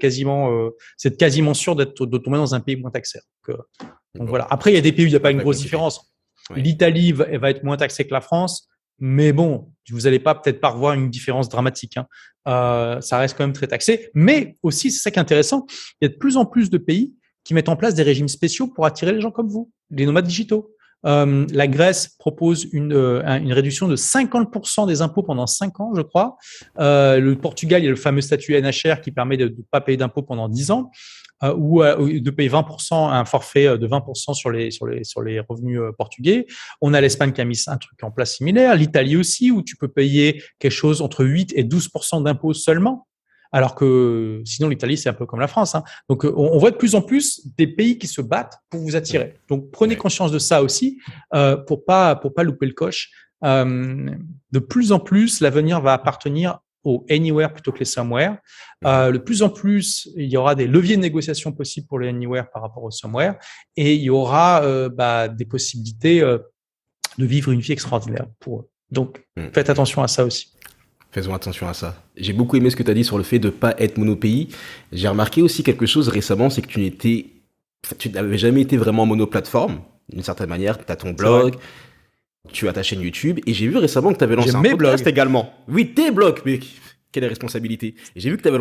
S1: quasiment sûr de tomber dans un pays moins taxé. Donc voilà. Après, il y a des pays où il n'y a pas une grosse différence. L'Italie va être moins taxée que la France, mais bon, vous n'allez peut-être pas revoir une différence dramatique. Hein. Ça reste quand même très taxé. Mais aussi, c'est ça qui est intéressant, il y a de plus en plus de pays qui mettent en place des régimes spéciaux pour attirer les gens comme vous, les nomades digitaux. La Grèce propose une réduction de 50% des impôts pendant 5 ans, je crois. Le Portugal, il y a le fameux statut NHR qui permet de ne pas payer d'impôts pendant 10 ans, ou de payer 20%, un forfait de 20% sur les revenus portugais. On a l'Espagne qui a mis un truc en place similaire. L'Italie aussi, où tu peux payer quelque chose entre 8 et 12% d'impôts seulement. Alors que sinon, l'Italie, c'est un peu comme la France. Hein. Donc, on voit de plus en plus des pays qui se battent pour vous attirer. Donc, prenez conscience de ça aussi pour pas louper le coche. De plus en plus, l'avenir va appartenir au anywhere plutôt que les somewhere. De plus en plus, il y aura des leviers de négociation possibles pour les anywhere par rapport au somewhere, et il y aura des possibilités de vivre une vie extraordinaire pour eux. Donc, faites attention à ça aussi.
S2: Faisons attention à ça. J'ai beaucoup aimé ce que tu as dit sur le fait de ne pas être monopays. J'ai remarqué aussi quelque chose récemment, c'est que tu n'avais jamais été vraiment monoplateforme, d'une certaine manière. Tu as ton blog, tu as ta chaîne YouTube, et j'ai vu récemment que tu avais lancé un podcast également. Oui, tes blogs, mais quelle responsabilité. Et j'ai vu que tu avais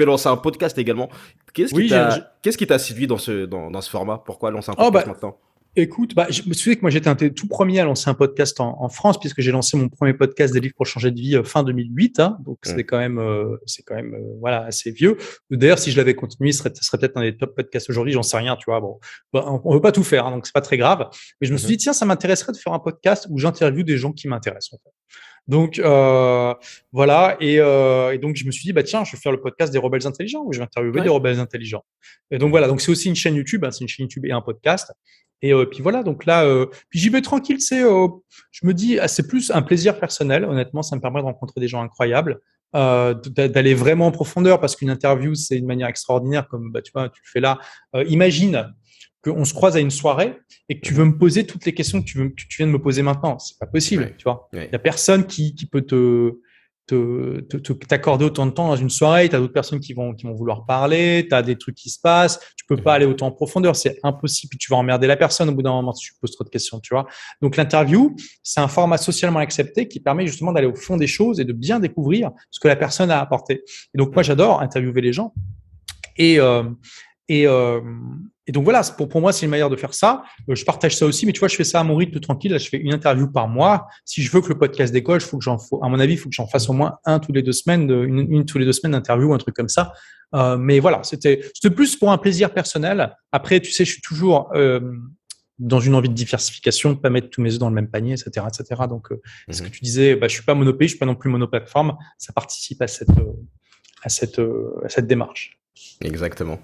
S2: lancé un podcast également. Qu'est-ce qui t'a séduit dans ce format? Pourquoi lancer un podcast maintenant?
S1: Écoute, je me souviens que moi, j'étais un tout premier à lancer un podcast en France, puisque j'ai lancé mon premier podcast des livres pour changer de vie fin 2008. Donc, c'est quand même assez vieux. D'ailleurs, si je l'avais continué, ce serait peut-être un des top podcasts aujourd'hui. J'en sais rien, tu vois. Bon, on veut pas tout faire, donc c'est pas très grave. Mais je me suis dit, tiens, ça m'intéresserait de faire un podcast où j'interviewe des gens qui m'intéressent, en fait. Donc voilà, et donc je me suis dit tiens, je vais faire le podcast des rebelles intelligents où je vais interviewer des rebelles intelligents. Et donc voilà, donc c'est aussi une chaîne YouTube, c'est une chaîne YouTube et un podcast. Et puis voilà, donc là, puis j'y vais tranquille, je me dis, c'est plus un plaisir personnel. Honnêtement, ça me permet de rencontrer des gens incroyables, d'aller vraiment en profondeur, parce qu'une interview, c'est une manière extraordinaire, comme tu vois, tu le fais là. Imagine qu'on se croise à une soirée et que tu veux me poser toutes les questions que tu viens de me poser maintenant. C'est pas possible, tu vois. Il y a personne qui peut t'accorder autant de temps dans une soirée. Tu as d'autres personnes qui vont vouloir parler, tu as des trucs qui se passent, tu peux pas aller autant en profondeur, c'est impossible, puis tu vas emmerder la personne au bout d'un moment si tu poses trop de questions, tu vois. Donc l'interview, c'est un format socialement accepté qui permet justement d'aller au fond des choses et de bien découvrir ce que la personne a apporté. Et donc moi, j'adore interviewer les gens. Et donc voilà, pour moi, c'est une manière de faire ça. Je partage ça aussi, mais tu vois, je fais ça à mon rythme tranquille. Là, je fais une interview par mois. Si je veux que le podcast décolle, à mon avis, il faut que j'en fasse au moins une tous les 2 semaines d'interview, un truc comme ça. Mais voilà, c'était plus pour un plaisir personnel. Après, tu sais, je suis toujours dans une envie de diversification, de pas mettre tous mes œufs dans le même panier, etc., etc. Donc, ce que tu disais, je suis pas monopay, je suis pas non plus monoplateforme. Ça participe à cette démarche.
S2: Exactement.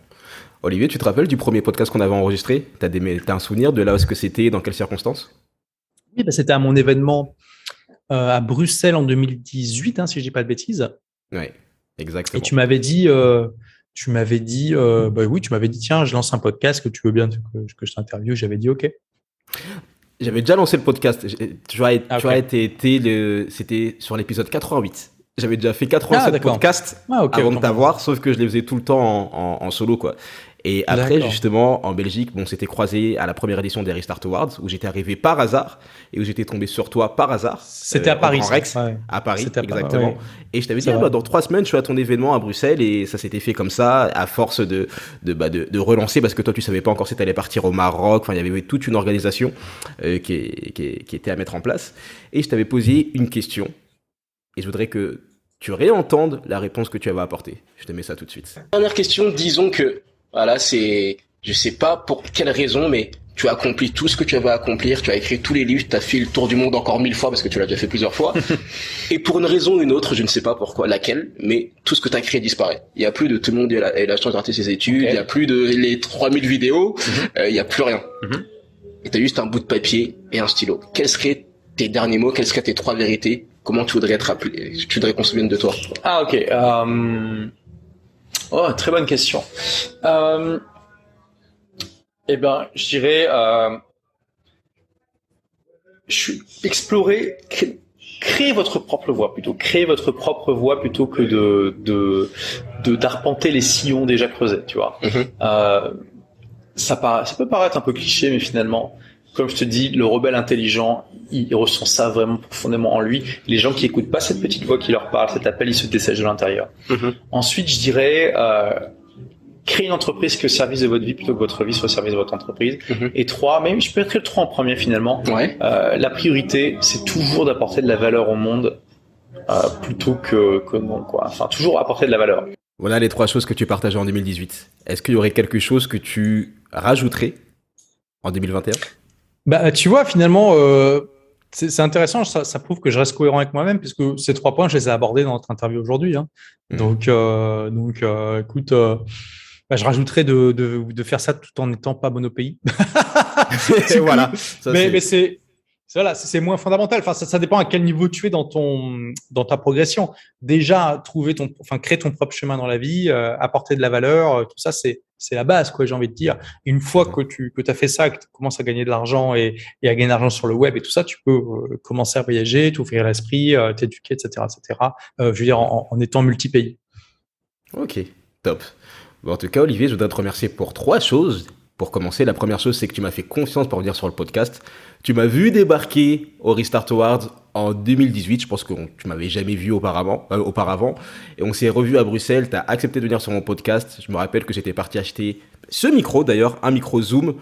S2: Olivier, tu te rappelles du premier podcast qu'on avait enregistré? T'as un souvenir de là où est-ce que c'était, dans quelles circonstances?
S1: Oui, c'était à mon événement à Bruxelles en 2018, si je dis pas de bêtises.
S2: Oui, exactement.
S1: Et tu m'avais dit, tiens, je lance un podcast, que tu veux bien que je t'interviewe? J'avais dit OK.
S2: J'avais déjà lancé le podcast. C'était sur l'épisode 88. J'avais déjà fait 87 podcasts avant de t'avoir, sauf que je les faisais tout le temps en solo, quoi. Et après, justement, en Belgique, s'était croisé à la première édition des Restart Awards, où j'étais arrivé par hasard et où j'étais tombé sur toi par hasard.
S1: C'était à Paris.
S2: À Paris, exactement. Et je t'avais dit, dans 3 semaines, je suis à ton événement à Bruxelles, et ça s'était fait comme ça, à force de relancer, parce que toi, tu savais pas encore si t'allais partir au Maroc. Enfin, il y avait toute une organisation qui était à mettre en place. Et je t'avais posé une question. Et je voudrais que tu réentendes la réponse que tu avais apportée. Je te mets ça tout de suite.
S4: Dernière question, disons que, voilà, je sais pas pour quelle raison, mais tu as accompli tout ce que tu avais à accomplir, tu as écrit tous les livres, tu as fait le tour du monde encore 1000 fois parce que tu l'as déjà fait plusieurs fois. Et pour une raison ou une autre, je ne sais pas pourquoi, laquelle, mais tout ce que tu as créé disparaît. Il y a plus de tout le monde a la chance d'arrêter ses études, il y a plus de les 3000 vidéos, il y a plus rien. Et tu as juste un bout de papier et un stylo. Quels seraient tes derniers mots, quelles seraient tes 3 vérités? Comment tu voudrais être appelé? Tu voudrais qu'on se souvienne de toi?
S5: Ah, ok. Très bonne question. Je dirais, explorer, créer votre propre voie plutôt. Créer votre propre voie plutôt que d'arpenter les sillons déjà creusés, tu vois. Ça peut paraître un peu cliché, mais finalement, comme je te dis, le rebelle intelligent, il ressent ça vraiment profondément en lui. Les gens qui écoutent pas cette petite voix qui leur parle, cet appel, ils se dessèchent de l'intérieur. Ensuite, je dirais, créer une entreprise qui est au service de votre vie plutôt que votre vie soit au service de votre entreprise. Et 3, mais je peux mettre le 3 en premier finalement. La priorité, c'est toujours d'apporter de la valeur au monde plutôt que non, quoi. Enfin, toujours apporter de la valeur.
S2: Voilà les 3 choses que tu partageais en 2018. Est-ce qu'il y aurait quelque chose que tu rajouterais en 2021?
S1: Tu vois, finalement, c'est intéressant, ça prouve que je reste cohérent avec moi-même, puisque ces 3 points, je les ai abordés dans notre interview aujourd'hui. Donc, écoute, je rajouterais de faire ça tout en n'étant pas monopay.
S2: Voilà.
S1: Mais c'est Voilà, c'est moins fondamental. Enfin, ça dépend à quel niveau tu es dans ta progression. Déjà, créer ton propre chemin dans la vie, apporter de la valeur, tout ça, c'est la base, quoi, j'ai envie de dire. Une fois que tu as fait ça, que tu commences à gagner de l'argent et à gagner de l'argent sur le web et tout ça, tu peux commencer à voyager, t'ouvrir l'esprit, t'éduquer, etc., etc. Je veux dire, en étant multi-pays.
S2: Ok, top. Bon, en tout cas, Olivier, je voudrais te remercier pour 3 choses. Pour commencer, la première chose, c'est que tu m'as fait confiance pour venir sur le podcast. Tu m'as vu débarquer au Restart Awards en 2018. Je pense que tu m'avais jamais vu auparavant. Et on s'est revu à Bruxelles. Tu as accepté de venir sur mon podcast. Je me rappelle que j'étais parti acheter ce micro, d'ailleurs, un micro Zoom,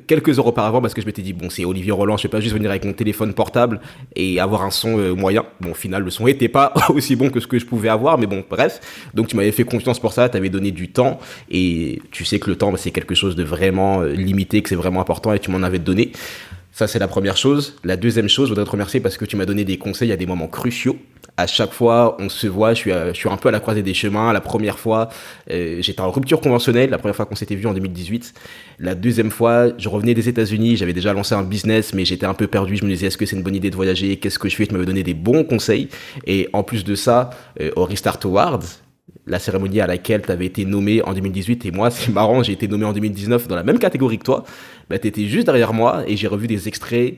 S2: quelques heures auparavant, parce que je m'étais dit, bon, c'est Olivier Roland, je vais pas juste venir avec mon téléphone portable et avoir un son moyen. Bon, au final, le son était pas aussi bon que ce que je pouvais avoir, mais bon, bref. Donc, tu m'avais fait confiance pour ça, tu avais donné du temps, et tu sais que le temps, c'est quelque chose de vraiment limité, que c'est vraiment important, et tu m'en avais donné. Ça, c'est la première chose. La deuxième chose, je voudrais te remercier parce que tu m'as donné des conseils à des moments cruciaux. À chaque fois, on se voit, je suis un peu à la croisée des chemins. La première fois, j'étais en rupture conventionnelle, la première fois qu'on s'était vu en 2018. La deuxième fois, je revenais des États-Unis, j'avais déjà lancé un business, mais j'étais un peu perdu. Je me disais, est-ce que c'est une bonne idée de voyager? Qu'est-ce que je fais? Tu m'avais donné des bons conseils. Et en plus de ça, au Restart Awards, la cérémonie à laquelle tu avais été nommé en 2018, et moi, c'est marrant, j'ai été nommé en 2019 dans la même catégorie que toi, bah, tu étais juste derrière moi et j'ai revu des extraits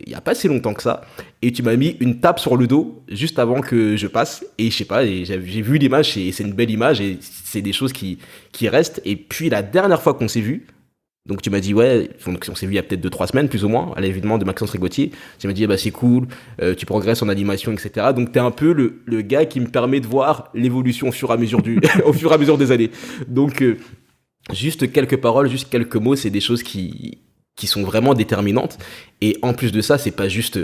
S2: il n'y a pas si longtemps que ça, et tu m'as mis une tape sur le dos juste avant que je passe, et je sais pas, et j'ai vu l'image, et c'est une belle image, et c'est des choses qui restent. Et puis la dernière fois qu'on s'est vu, donc tu m'as dit, ouais, on s'est vu il y a peut-être 2-3 semaines plus ou moins, à l'événement de Maxence Rigotier. Tu m'as dit, bah c'est cool, tu progresses en animation, etc. Donc t'es un peu le gars qui me permet de voir l'évolution au fur et à mesure au fur et à mesure des années. Donc juste quelques paroles, juste quelques mots, c'est des choses qui sont vraiment déterminantes. Et en plus de ça, c'est pas juste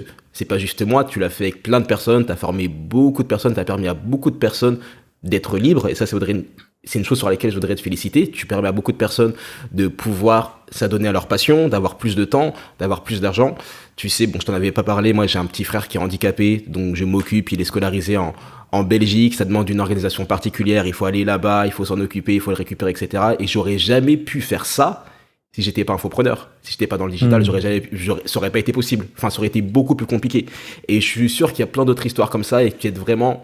S2: moi, tu l'as fait avec plein de personnes, t'as formé beaucoup de personnes, t'as permis à beaucoup de personnes d'être libres, et ça c'est une chose sur laquelle je voudrais te féliciter. Tu permets à beaucoup de personnes de pouvoir s'adonner à leur passion, d'avoir plus de temps, d'avoir plus d'argent. Tu sais, bon, je t'en avais pas parlé, moi j'ai un petit frère qui est handicapé, donc je m'occupe, il est scolarisé en Belgique, ça demande une organisation particulière, il faut aller là-bas, il faut s'en occuper, il faut le récupérer, etc. Et j'aurais jamais pu faire ça si j'étais pas infopreneur, si j'étais pas dans le digital, ça aurait pas été possible. Enfin, ça aurait été beaucoup plus compliqué. Et je suis sûr qu'il y a plein d'autres histoires comme ça et qui aident vraiment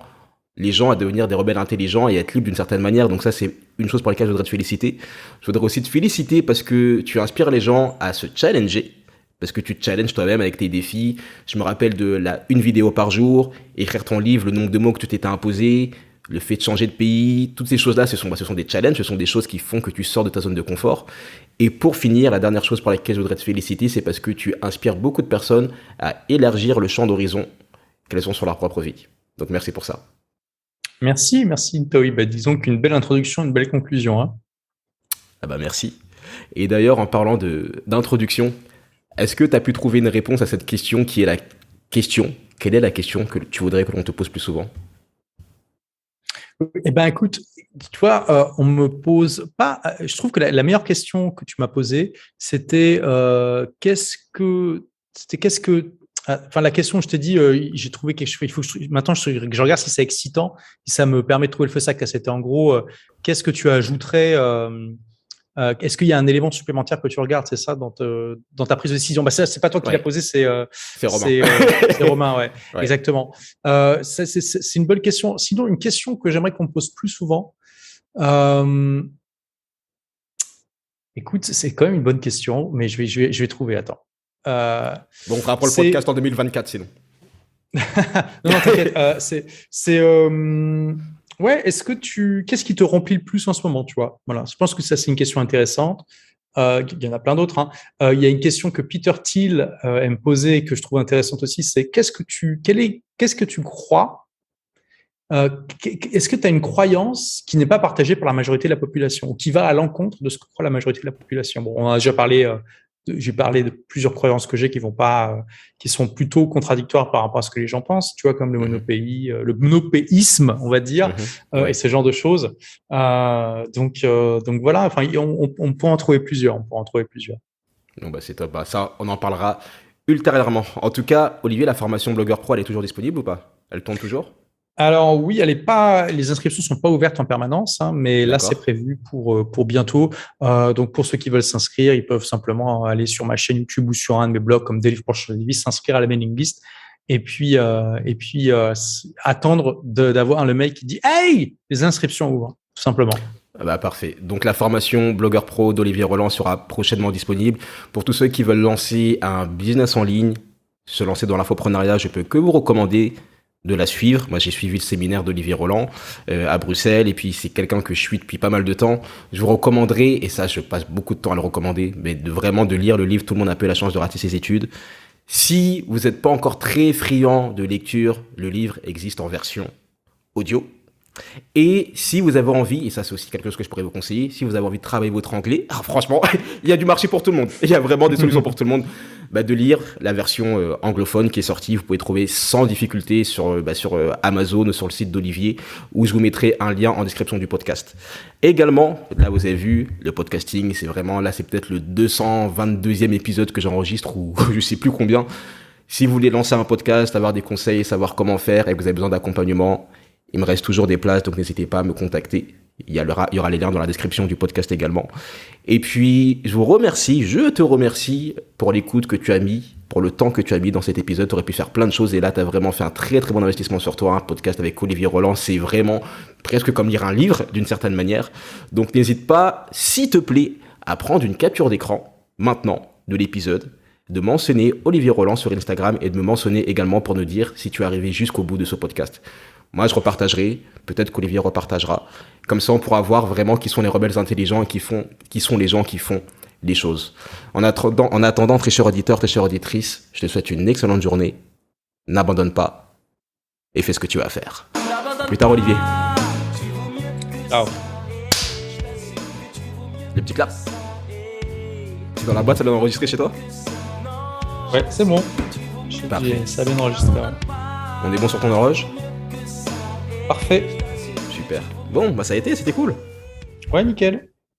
S2: les gens à devenir des rebelles intelligents et à être libres d'une certaine manière. Donc ça, c'est une chose pour laquelle je voudrais te féliciter. Je voudrais aussi te féliciter parce que tu inspires les gens à se challenger, parce que tu te challenges toi-même avec tes défis. Je me rappelle de une vidéo par jour, écrire ton livre, le nombre de mots que tu t'étais imposé, le fait de changer de pays, toutes ces choses-là, ce sont des challenges, ce sont des choses qui font que tu sors de ta zone de confort. Et pour finir, la dernière chose pour laquelle je voudrais te féliciter, c'est parce que tu inspires beaucoup de personnes à élargir le champ d'horizon qu'elles ont sur leur propre vie. Donc merci pour ça.
S1: Merci Ntoy. Bah, disons qu'une belle introduction, une belle conclusion. Hein.
S2: Ah bah merci. Et d'ailleurs, en parlant d'introduction, est-ce que tu as pu trouver une réponse à cette question qui est la question? Quelle est la question que tu voudrais que l'on te pose plus souvent?
S1: Eh ben, écoute, toi, on me pose pas. Je trouve que la meilleure question que tu m'as posée, c'était enfin, la question, je t'ai dit, j'ai trouvé quelque chose. Maintenant, que je regarde si c'est excitant, si ça me permet de trouver le feu sac. C'était en gros, qu'est-ce que tu ajouterais est-ce qu'il y a un élément supplémentaire que tu regardes, c'est ça, dans ta prise de décision? Bah, ça, c'est pas toi qui l'as posé, c'est
S2: Romain.
S1: C'est Romain, ouais. Exactement. C'est une bonne question. Sinon, une question que j'aimerais qu'on me pose plus souvent. Écoute, c'est quand même une bonne question, mais je vais trouver. Attends.
S2: Bon, on fera pour le podcast en 2024, sinon.
S1: non, t'inquiète. Ouais, qu'est-ce qui te remplit le plus en ce moment, tu vois? Voilà, je pense que ça, c'est une question intéressante. Il y en a plein d'autres. Hein. Il y a une question que Peter Thiel aime poser et que je trouve intéressante aussi, c'est qu'est-ce que tu crois? Est-ce que tu as une croyance qui n'est pas partagée par la majorité de la population ou qui va à l'encontre de ce que croit la majorité de la population? Bon, on a déjà parlé. J'ai parlé de plusieurs croyances que j'ai qui sont plutôt contradictoires par rapport à ce que les gens pensent, tu vois, comme le monopéisme, on va dire, et ce genre de choses. Donc voilà. Enfin, on peut en trouver plusieurs.
S2: Non, bah c'est top. Bah, ça, on en parlera ultérieurement. En tout cas, Olivier, la formation Blogueur Pro, elle est toujours disponible ou pas? Elle tourne toujours?
S1: Alors oui, les inscriptions sont pas ouvertes en permanence, hein, mais là c'est prévu pour bientôt. Donc pour ceux qui veulent s'inscrire, ils peuvent simplement aller sur ma chaîne YouTube ou sur un de mes blogs comme Des livres pour changer de vie, s'inscrire à la mailing list et puis attendre d'avoir le mail qui dit hey, les inscriptions ouvrent, tout simplement.
S2: Parfait. Donc la formation Blogueur Pro d'Olivier Roland sera prochainement disponible pour tous ceux qui veulent lancer un business en ligne, se lancer dans l'infoprenariat. Je peux que vous recommander de la suivre. Moi, j'ai suivi le séminaire d'Olivier Roland à Bruxelles, et puis c'est quelqu'un que je suis depuis pas mal de temps. Je vous recommanderais, et ça, je passe beaucoup de temps à le recommander, mais de lire le livre Tout le monde a peu la chance de rater ses études. Si vous n'êtes pas encore très friand de lecture, le livre existe en version audio. Et si vous avez envie, et ça c'est aussi quelque chose que je pourrais vous conseiller, si vous avez envie de travailler votre anglais, franchement, il y a du marché pour tout le monde. Il y a vraiment des solutions pour tout le monde. De lire la version anglophone qui est sortie, vous pouvez trouver sans difficulté sur Amazon ou sur le site d'Olivier, où je vous mettrai un lien en description du podcast. Également, là vous avez vu, le podcasting, c'est peut-être le 222e épisode que j'enregistre, ou je sais plus combien. Si vous voulez lancer un podcast, avoir des conseils, savoir comment faire, et que vous avez besoin d'accompagnement, il me reste toujours des places, donc n'hésitez pas à me contacter. Il y aura les liens dans la description du podcast également. Et puis, je te remercie pour l'écoute que tu as mis, pour le temps que tu as mis dans cet épisode. Tu aurais pu faire plein de choses et là, tu as vraiment fait un très très bon investissement sur toi. Un podcast avec Olivier Roland, c'est vraiment presque comme lire un livre d'une certaine manière. Donc, n'hésite pas, s'il te plaît, à prendre une capture d'écran maintenant de l'épisode, de mentionner Olivier Roland sur Instagram et de me mentionner également pour nous dire si tu es arrivé jusqu'au bout de ce podcast. Moi, je repartagerai, peut-être qu'Olivier repartagera. Comme ça, on pourra voir vraiment qui sont les rebelles intelligents et qui sont les gens qui font les choses. En attendant, très cher auditeur, très chère auditrice, je te souhaite une excellente journée. N'abandonne pas et fais ce que tu as à faire. À plus tard, Olivier.
S1: Ciao.
S2: Le petit clap. C'est dans la boîte, ça vient d'enregistrer chez toi ?
S1: Ouais, c'est bon. Ça vient d'enregistrer.
S2: On est bon sur ton horloge ?
S1: Parfait.
S2: Super. Bon, ça a été, c'était cool.
S1: Ouais, nickel.